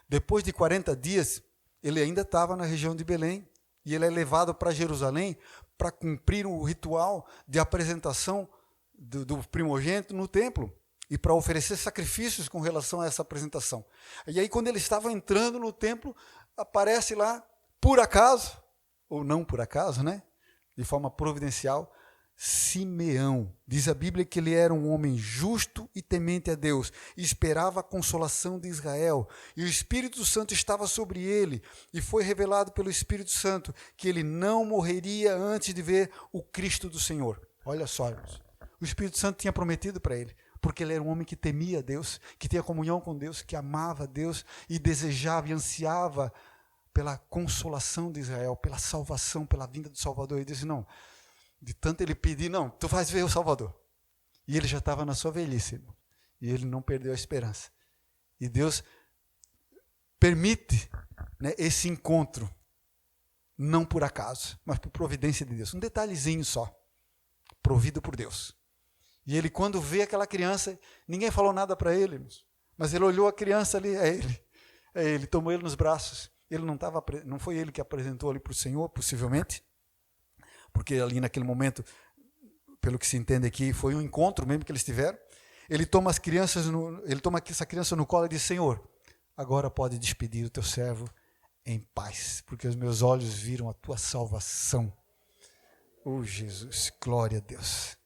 Depois de 40 dias, ele ainda estava na região de Belém, e ele é levado para Jerusalém para cumprir o ritual de apresentação do primogênito no templo e para oferecer sacrifícios com relação a essa apresentação. E aí, quando ele estava entrando no templo, aparece lá, por acaso, ou não por acaso, né? De forma providencial, Simeão. Diz a Bíblia que ele era um homem justo e temente a Deus, e esperava a consolação de Israel, e o Espírito Santo estava sobre ele, e foi revelado pelo Espírito Santo que ele não morreria antes de ver o Cristo do Senhor. Olha só, irmãos. O Espírito Santo tinha prometido para ele. porque ele era um homem que temia Deus, que tinha comunhão com Deus, que amava Deus e desejava e ansiava pela consolação de Israel, pela salvação, pela vinda do Salvador. Ele disse, não, de tanto ele pedir, não, tu vais ver o Salvador. E ele já estava na sua velhice, irmão, e ele não perdeu a esperança. E Deus permite, né, esse encontro, não por acaso, mas por providência de Deus. Um detalhezinho só, provido por Deus. E ele, quando vê aquela criança, ninguém falou nada para ele, irmãos, mas ele olhou a criança ali, é ele, tomou ele nos braços. Ele não foi ele que apresentou ali para o Senhor, possivelmente, porque ali naquele momento, pelo que se entende aqui, foi um encontro mesmo que eles tiveram. Ele toma essa criança no colo e diz, Senhor, agora pode despedir o teu servo em paz, porque os meus olhos viram a tua salvação. Oh, Jesus, glória a Deus.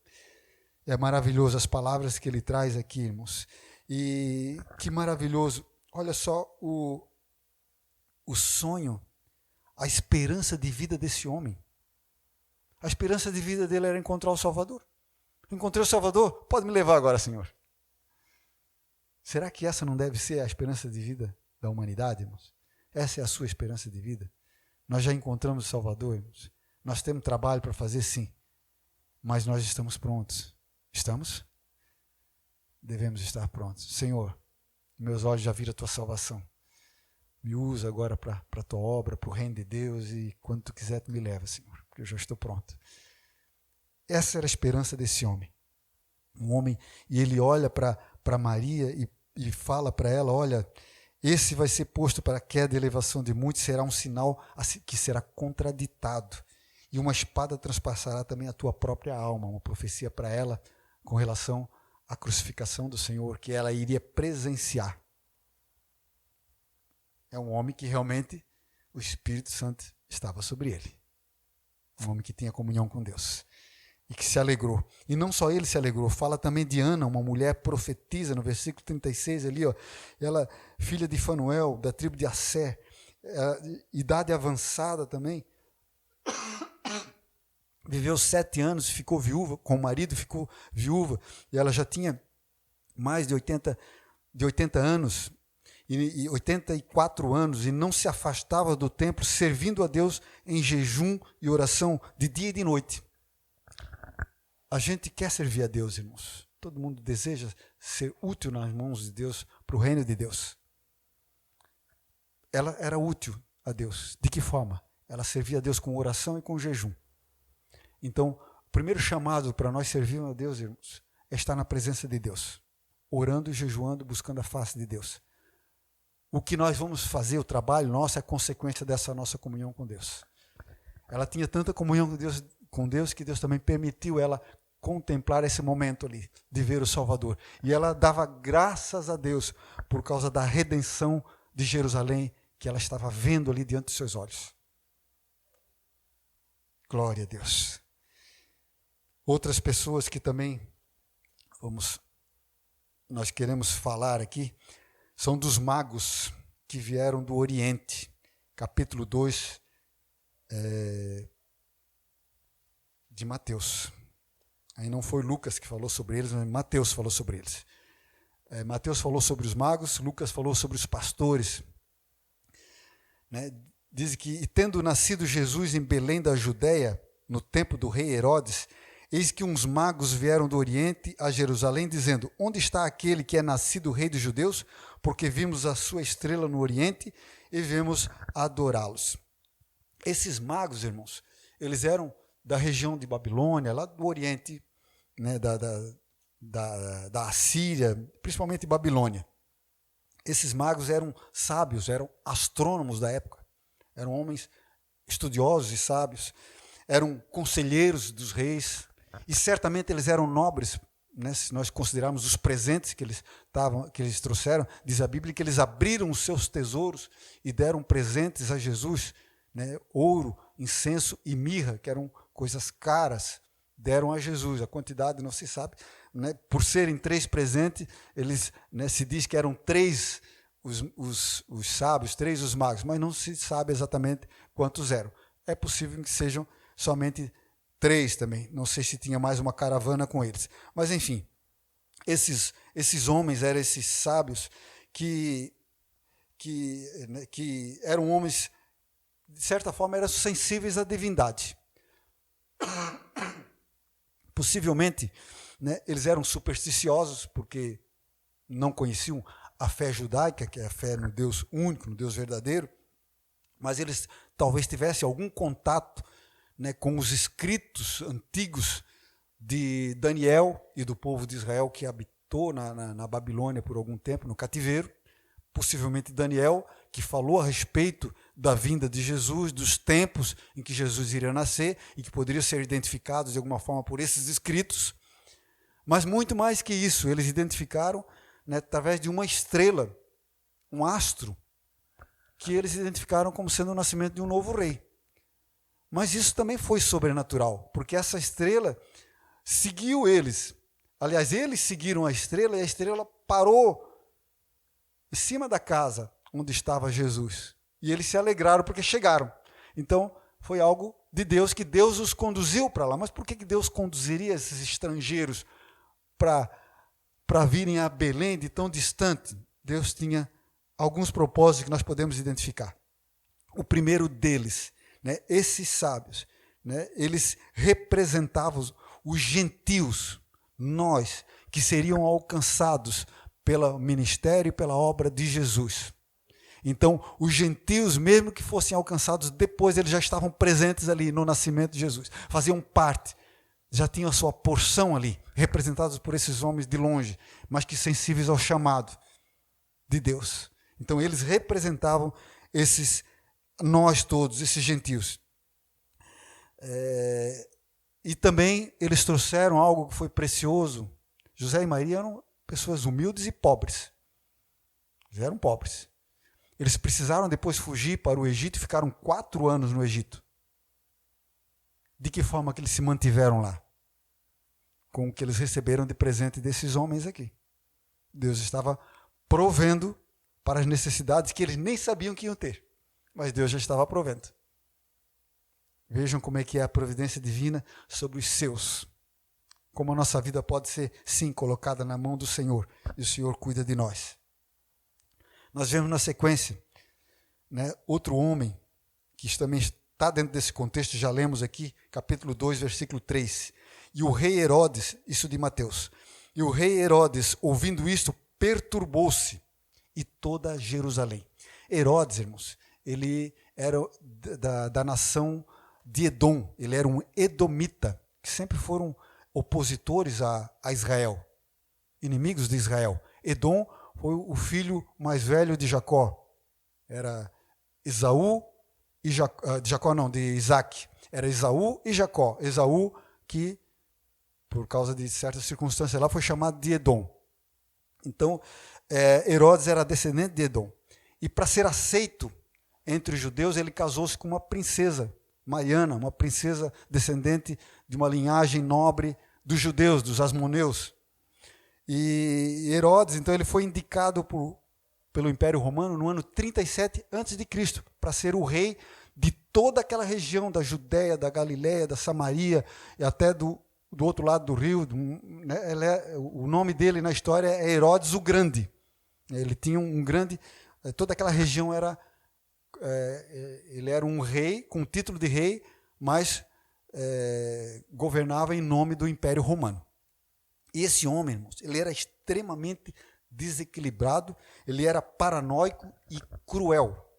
É maravilhoso as palavras que ele traz aqui, irmãos. E que maravilhoso. Olha só o sonho, a esperança de vida desse homem. A esperança de vida dele era encontrar o Salvador. Encontrei o Salvador, pode me levar agora, Senhor. Será que essa não deve ser a esperança de vida da humanidade, irmãos? Essa é a sua esperança de vida? Nós já encontramos o Salvador, irmãos. Nós temos trabalho para fazer, sim. Mas nós estamos prontos. Estamos? Devemos estar prontos. Senhor, meus olhos já viram a tua salvação. Me usa agora para a tua obra, para o reino de Deus, e quando tu quiser, tu me leva, Senhor, porque eu já estou pronto. Essa era a esperança desse homem. Um homem, e ele olha para Maria e fala para ela, olha, esse vai ser posto para a queda e elevação de muitos, será um sinal que será contraditado. E uma espada transpassará também a tua própria alma, uma profecia para ela com relação à crucificação do Senhor, que ela iria presenciar. É um homem que realmente o Espírito Santo estava sobre ele. Um homem que tinha comunhão com Deus. E que se alegrou. E não só ele se alegrou, fala também de Ana, uma mulher profetisa, no versículo 36 ali, ó, ela, filha de Fanuel, da tribo de Assé, idade avançada também, viveu 7 anos, ficou viúva, com o marido ficou viúva, e ela já tinha mais de 80 anos, e 84 anos, e não se afastava do templo, servindo a Deus em jejum e oração, de dia e de noite. A gente quer servir a Deus, irmãos. Todo mundo deseja ser útil nas mãos de Deus, para o reino de Deus. Ela era útil a Deus. De que forma? Ela servia a Deus com oração e com jejum. Então, o primeiro chamado para nós servirmos a Deus, irmãos, é estar na presença de Deus, orando e jejuando, buscando a face de Deus. O que nós vamos fazer, o trabalho nosso, é consequência dessa nossa comunhão com Deus. Ela tinha tanta comunhão com Deus que Deus também permitiu ela contemplar esse momento ali, de ver o Salvador. E ela dava graças a Deus por causa da redenção de Jerusalém que ela estava vendo ali diante dos seus olhos. Glória a Deus. Outras pessoas que também nós queremos falar aqui, são dos magos que vieram do Oriente. Capítulo 2 de Mateus. Aí não foi Lucas que falou sobre eles, mas Mateus falou sobre eles. Mateus falou sobre os magos, Lucas falou sobre os pastores. Né? Diz que, e tendo nascido Jesus em Belém da Judéia, no tempo do rei Herodes, eis que uns magos vieram do Oriente a Jerusalém, dizendo, onde está aquele que é nascido rei dos judeus? Porque vimos a sua estrela no Oriente e viemos adorá-los. Esses magos, irmãos, eles eram da região de Babilônia, lá do Oriente, né, da Assíria, principalmente Babilônia. Esses magos eram sábios, eram astrônomos da época, eram homens estudiosos e sábios, eram conselheiros dos reis, e certamente eles eram nobres, né, se nós considerarmos os presentes que eles trouxeram. Diz a Bíblia que eles abriram os seus tesouros e deram presentes a Jesus, né, ouro, incenso e mirra, que eram coisas caras, deram a Jesus. A quantidade não se sabe, né, por serem 3 presentes, eles, né, se diz que eram 3 os sábios, 3 os magos, mas não se sabe exatamente quantos eram. É possível que sejam somente 3 também, não sei se tinha mais uma caravana com eles. Mas enfim, esses homens eram esses sábios que eram homens, de certa forma, eram sensíveis à divindade. Possivelmente, né, eles eram supersticiosos, porque não conheciam a fé judaica, que é a fé no Deus único, no Deus verdadeiro, mas eles talvez tivessem algum contato, né, com os escritos antigos de Daniel e do povo de Israel que habitou na Babilônia por algum tempo, no cativeiro. Possivelmente Daniel, que falou a respeito da vinda de Jesus, dos tempos em que Jesus iria nascer e que poderiam ser identificados de alguma forma por esses escritos. Mas muito mais que isso, eles identificaram, né, através de uma estrela, um astro, que eles identificaram como sendo o nascimento de um novo rei. Mas isso também foi sobrenatural, porque essa estrela seguiu eles. Aliás, eles seguiram a estrela e a estrela parou em cima da casa onde estava Jesus. E eles se alegraram porque chegaram. Então, foi algo de Deus, que Deus os conduziu para lá. Mas por que Deus conduziria esses estrangeiros para virem a Belém de tão distante? Deus tinha alguns propósitos que nós podemos identificar. O primeiro deles, né, esses sábios, né, eles representavam os gentios, nós, que seriam alcançados pelo ministério e pela obra de Jesus. Então, os gentios, mesmo que fossem alcançados depois, eles já estavam presentes ali no nascimento de Jesus, faziam parte, já tinham a sua porção ali, representados por esses homens de longe, mas que sensíveis ao chamado de Deus. Então, eles representavam nós todos, esses gentios. E também eles trouxeram algo que foi precioso. José e Maria eram pessoas humildes e pobres. Eles eram pobres. Eles precisaram depois fugir para o Egito e ficaram 4 anos no Egito. De que forma que eles se mantiveram lá? Com o que eles receberam de presente desses homens aqui. Deus estava provendo para as necessidades que eles nem sabiam que iam ter. Mas Deus já estava provendo. Vejam como é que é a providência divina sobre os seus. Como a nossa vida pode ser, sim, colocada na mão do Senhor. E o Senhor cuida de nós. Nós vemos na sequência, né, outro homem, que também está dentro desse contexto, já lemos aqui, capítulo 2, versículo 3. E o rei Herodes, isso de Mateus, e o rei Herodes, ouvindo isto, perturbou-se, e toda Jerusalém. Herodes, irmãos, ele era da nação de Edom, ele era um edomita, que sempre foram opositores a Israel, inimigos de Israel. Edom foi o filho mais velho de Jacó, era Esaú e de Isaac, era Esaú e Jacó. Esaú que, por causa de certas circunstâncias lá, foi chamado de Edom. Então, Herodes era descendente de Edom. E para ser aceito entre os judeus, ele casou-se com uma princesa, Maiana, uma princesa descendente de uma linhagem nobre dos judeus, dos asmoneus. E Herodes, então, ele foi indicado pelo Império Romano no ano 37 a.C. para ser o rei de toda aquela região da Judéia, da Galiléia, da Samaria e até do outro lado do rio. Né, o nome dele na história é Herodes o Grande. Ele tinha um grande... Toda aquela região ele era um rei, com o título de rei, mas governava em nome do Império Romano. E esse homem, irmãos, ele era extremamente desequilibrado, ele era paranoico e cruel.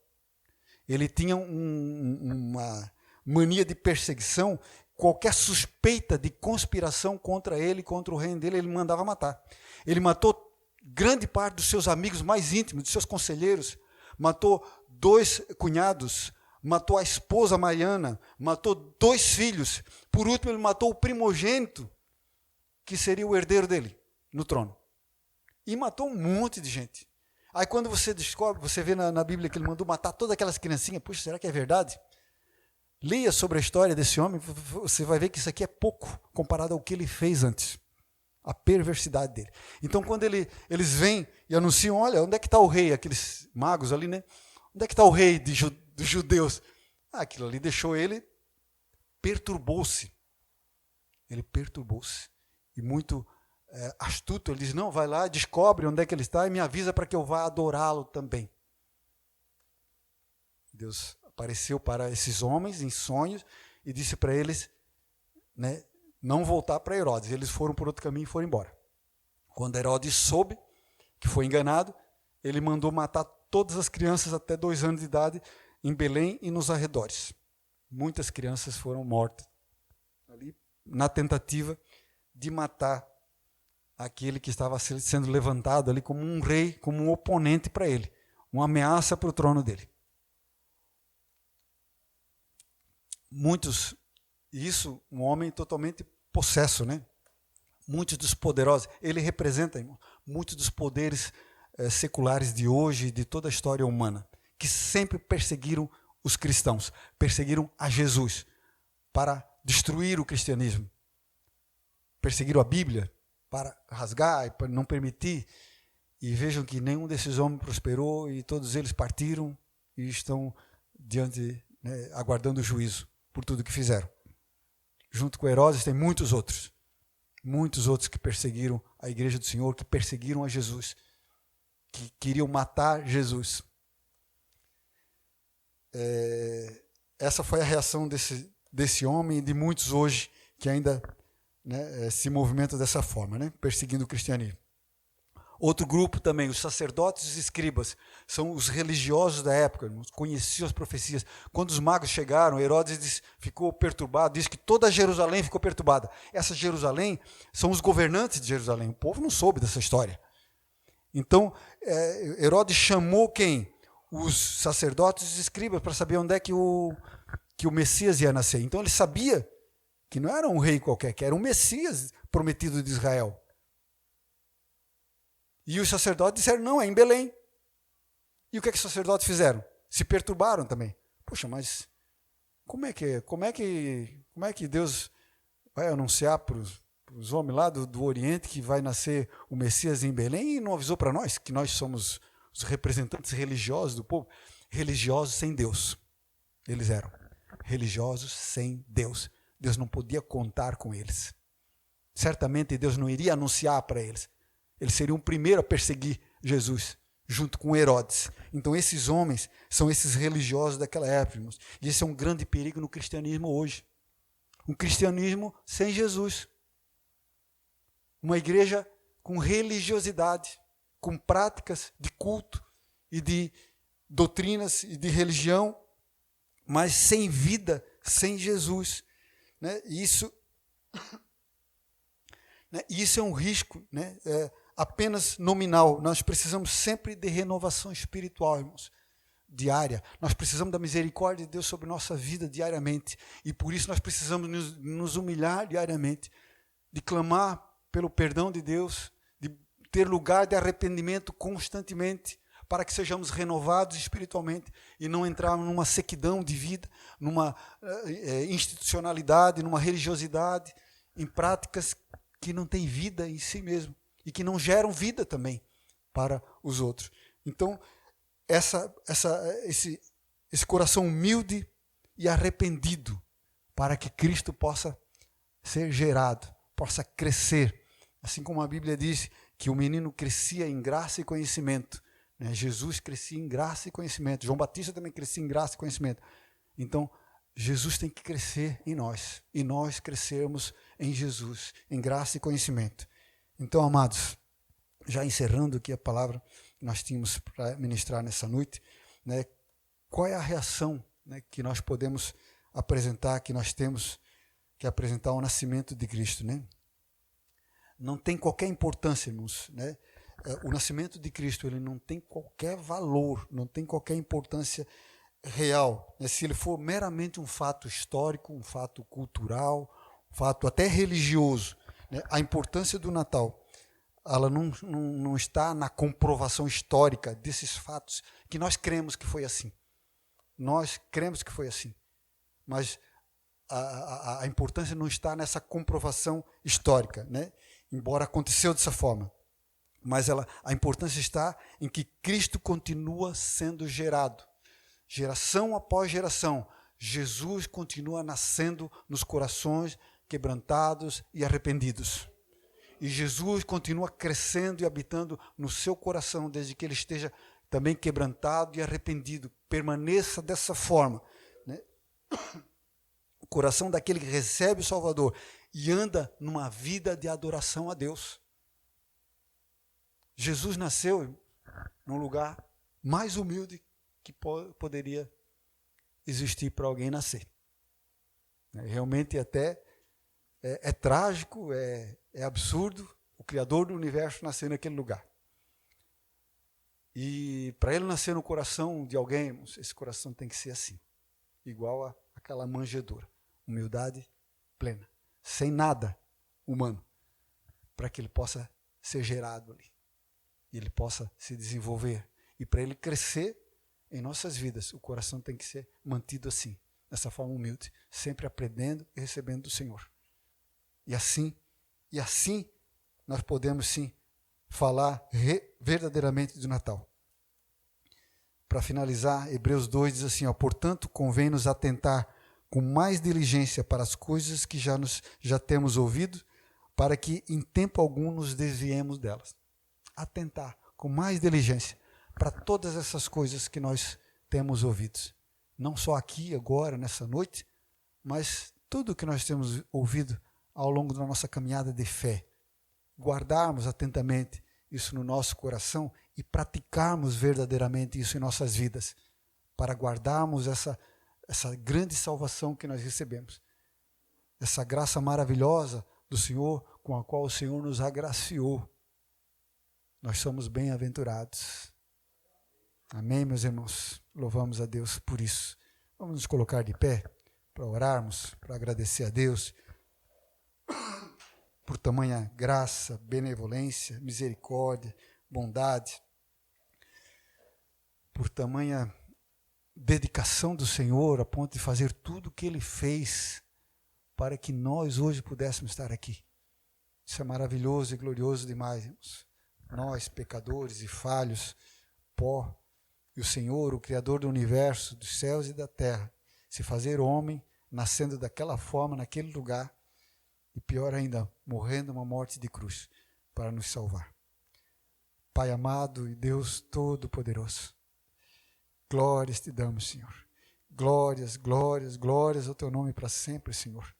Ele tinha uma mania de perseguição, qualquer suspeita de conspiração contra ele, contra o reino dele, ele mandava matar. Ele matou grande parte dos seus amigos mais íntimos, dos seus conselheiros, matou 2 cunhados, matou a esposa Maiana, matou 2 filhos, por último ele matou o primogênito, que seria o herdeiro dele, no trono. E matou um monte de gente. Aí quando você descobre, você vê na Bíblia que ele mandou matar todas aquelas criancinhas, puxa, será que é verdade? Leia sobre a história desse homem, você vai ver que isso aqui é pouco comparado ao que ele fez antes. A perversidade dele. Então, quando eles vêm e anunciam, olha, onde é que está o rei? Aqueles magos ali, né? Onde é que está o rei dos judeus? Aquilo ali deixou ele, perturbou-se. Ele perturbou-se. E muito astuto, ele diz, não, vai lá, descobre onde é que ele está e me avisa para que eu vá adorá-lo também. Deus apareceu para esses homens em sonhos e disse para eles, né, não voltar para Herodes. Eles foram por outro caminho e foram embora. Quando Herodes soube que foi enganado, ele mandou matar todas as crianças até 2 anos de idade em Belém e nos arredores. Muitas crianças foram mortas ali na tentativa de matar aquele que estava sendo levantado ali como um rei, como um oponente para ele, uma ameaça para o trono dele. Muitos, isso, um homem totalmente possesso, né? Muitos dos poderosos, ele representa, irmão, muitos dos poderes seculares de hoje, de toda a história humana, que sempre perseguiram os cristãos, perseguiram a Jesus para destruir o cristianismo, perseguiram a Bíblia para rasgar e para não permitir, e vejam que nenhum desses homens prosperou e todos eles partiram e estão diante, né, aguardando o juízo por tudo que fizeram. Junto com Herodes tem muitos outros que perseguiram a igreja do Senhor, que perseguiram a Jesus, que queriam matar Jesus. Essa foi a reação desse homem e de muitos hoje que ainda, né, se movimentam dessa forma, né, perseguindo o cristianismo. Outro grupo também, os sacerdotes e os escribas, são os religiosos da época, conheciam as profecias. Quando os magos chegaram, Herodes ficou perturbado, diz que toda Jerusalém ficou perturbada. Essa Jerusalém são os governantes de Jerusalém, o povo não soube dessa história. Então, Herodes chamou quem? Os sacerdotes e os escribas, para saber onde é que o Messias ia nascer. Então ele sabia que não era um rei qualquer, que era um Messias prometido de Israel. E os sacerdotes disseram, não, é em Belém. E o que os sacerdotes fizeram? Se perturbaram também. Poxa, mas como é que Deus vai anunciar para os homens lá do Oriente que vai nascer o Messias em Belém e não avisou para nós, que nós somos os representantes religiosos do povo? Religiosos sem Deus. Eles eram religiosos sem Deus. Deus não podia contar com eles. Certamente Deus não iria anunciar para eles. Eles seriam o primeiro a perseguir Jesus, junto com Herodes. Então esses homens são esses religiosos daquela época, irmãos. E esse é um grande perigo no cristianismo hoje. Um cristianismo sem Jesus. Uma igreja com religiosidade, com práticas de culto e de doutrinas e de religião, mas sem vida, sem Jesus. Né? Isso é um risco, né? Apenas nominal. Nós precisamos sempre de renovação espiritual, irmãos, diária. Nós precisamos da misericórdia de Deus sobre nossa vida diariamente. E por isso nós precisamos nos humilhar diariamente, de clamar pelo perdão de Deus, de ter lugar de arrependimento constantemente, para que sejamos renovados espiritualmente e não entrarmos numa sequidão de vida, numa institucionalidade, numa religiosidade, em práticas que não têm vida em si mesmo e que não geram vida também para os outros. Então, esse coração humilde e arrependido, para que Cristo possa ser gerado, possa crescer. Assim como a Bíblia diz que o menino crescia em graça e conhecimento, né? Jesus crescia em graça e conhecimento. João Batista também crescia em graça e conhecimento. Então, Jesus tem que crescer em nós, e nós crescermos em Jesus, em graça e conhecimento. Então, amados, já encerrando aqui a palavra que nós tínhamos para ministrar nessa noite, né, qual é a reação, né, que nós podemos apresentar, que nós temos que apresentar ao nascimento de Cristo, né? Não tem qualquer importância, irmãos, né? O nascimento de Cristo, ele não tem qualquer valor, não tem qualquer importância real, né? Se ele for meramente um fato histórico, um fato cultural, um fato até religioso, né? A importância do Natal, ela não está na comprovação histórica desses fatos, que nós cremos que foi assim. Nós cremos que foi assim. Mas a importância não está nessa comprovação histórica, né? Embora aconteceu dessa forma. Mas a importância está em que Cristo continua sendo gerado. Geração após geração, Jesus continua nascendo nos corações quebrantados e arrependidos. E Jesus continua crescendo e habitando no seu coração, desde que ele esteja também quebrantado e arrependido. Permaneça dessa forma, né? O coração daquele que recebe o Salvador e anda numa vida de adoração a Deus. Jesus nasceu num lugar mais humilde que poderia existir para alguém nascer. Realmente até é trágico, é absurdo o Criador do universo nascer naquele lugar. E para ele nascer no coração de alguém, esse coração tem que ser assim, igual àquela manjedoura, humildade plena, sem nada humano, para que ele possa ser gerado ali, e ele possa se desenvolver. E para ele crescer em nossas vidas, o coração tem que ser mantido assim, dessa forma humilde, sempre aprendendo e recebendo do Senhor. E assim nós podemos sim falar verdadeiramente do Natal. Para finalizar, Hebreus 2 diz assim, portanto, convém-nos atentar com mais diligência para as coisas que já temos ouvido, para que em tempo algum nos desviemos delas. Atentar com mais diligência para todas essas coisas que nós temos ouvido. Não só aqui, agora, nessa noite, mas tudo que nós temos ouvido ao longo da nossa caminhada de fé. Guardarmos atentamente isso no nosso coração e praticarmos verdadeiramente isso em nossas vidas, para guardarmos essa grande salvação que nós recebemos, essa graça maravilhosa do Senhor, com a qual o Senhor nos agraciou. Nós somos bem-aventurados. Amém, meus irmãos? Louvamos a Deus por isso. Vamos nos colocar de pé para orarmos, para agradecer a Deus por tamanha graça, benevolência, misericórdia, bondade, por tamanha dedicação do Senhor a ponto de fazer tudo o que Ele fez para que nós hoje pudéssemos estar aqui. Isso é maravilhoso e glorioso demais, irmãos. Nós, pecadores e falhos, pó, e o Senhor, o Criador do universo, dos céus e da terra, se fazer homem, nascendo daquela forma, naquele lugar, e pior ainda, morrendo uma morte de cruz, para nos salvar. Pai amado e Deus Todo-Poderoso, glórias te damos, Senhor. Glórias, glórias, glórias ao teu nome para sempre, Senhor.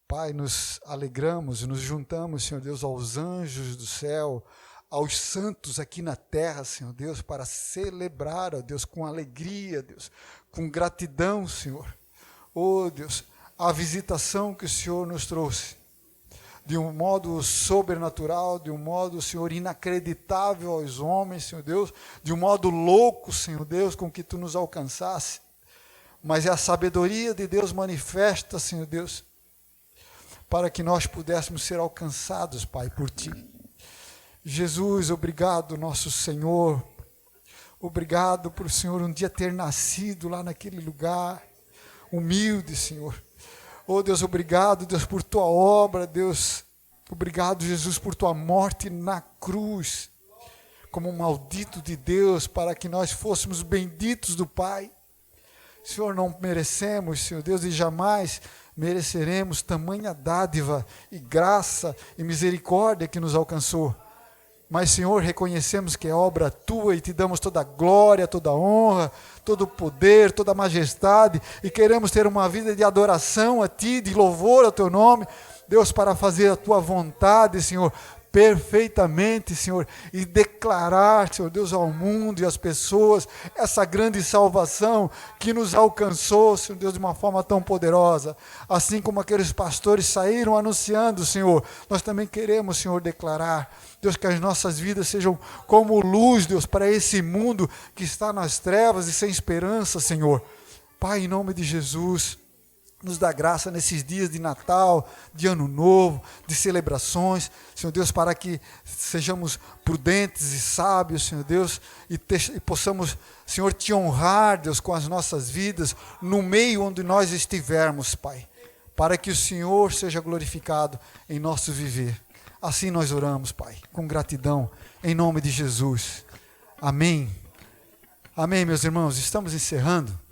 Pai, nos alegramos e nos juntamos, Senhor Deus, aos anjos do céu, aos santos aqui na terra, Senhor Deus, para celebrar, ó Deus, com alegria, Deus, com gratidão, Senhor. Ó Deus, a visitação que o Senhor nos trouxe, de um modo sobrenatural, de um modo, Senhor, inacreditável aos homens, Senhor Deus, de um modo louco, Senhor Deus, com que Tu nos alcançasse. Mas é a sabedoria de Deus manifesta, Senhor Deus, para que nós pudéssemos ser alcançados, Pai, por Ti. Jesus, obrigado, nosso Senhor. Obrigado por o Senhor um dia ter nascido lá naquele lugar, humilde, Senhor. Oh Deus, obrigado, Deus, por Tua obra, Deus. Obrigado, Jesus, por Tua morte na cruz, como um maldito de Deus, para que nós fôssemos benditos do Pai. Senhor, não merecemos, Senhor Deus, e jamais mereceremos tamanha dádiva e graça e misericórdia que nos alcançou. Mas, Senhor, reconhecemos que é obra Tua e Te damos toda a glória, toda a honra, todo o poder, toda a majestade, e queremos ter uma vida de adoração a Ti, de louvor ao Teu nome, Deus, para fazer a Tua vontade, Senhor, perfeitamente, Senhor, e declarar, Senhor Deus, ao mundo e às pessoas essa grande salvação que nos alcançou, Senhor Deus, de uma forma tão poderosa. Assim como aqueles pastores saíram anunciando, Senhor, nós também queremos, Senhor, declarar, Deus, que as nossas vidas sejam como luz, Deus, para esse mundo que está nas trevas e sem esperança, Senhor. Pai, em nome de Jesus, nos dá graça nesses dias de Natal, de Ano Novo, de celebrações, Senhor Deus, para que sejamos prudentes e sábios, Senhor Deus, e possamos, Senhor, Te honrar, Deus, com as nossas vidas, no meio onde nós estivermos, Pai, para que o Senhor seja glorificado em nosso viver. Assim nós oramos, Pai, com gratidão, em nome de Jesus. Amém. Amém, meus irmãos, estamos encerrando.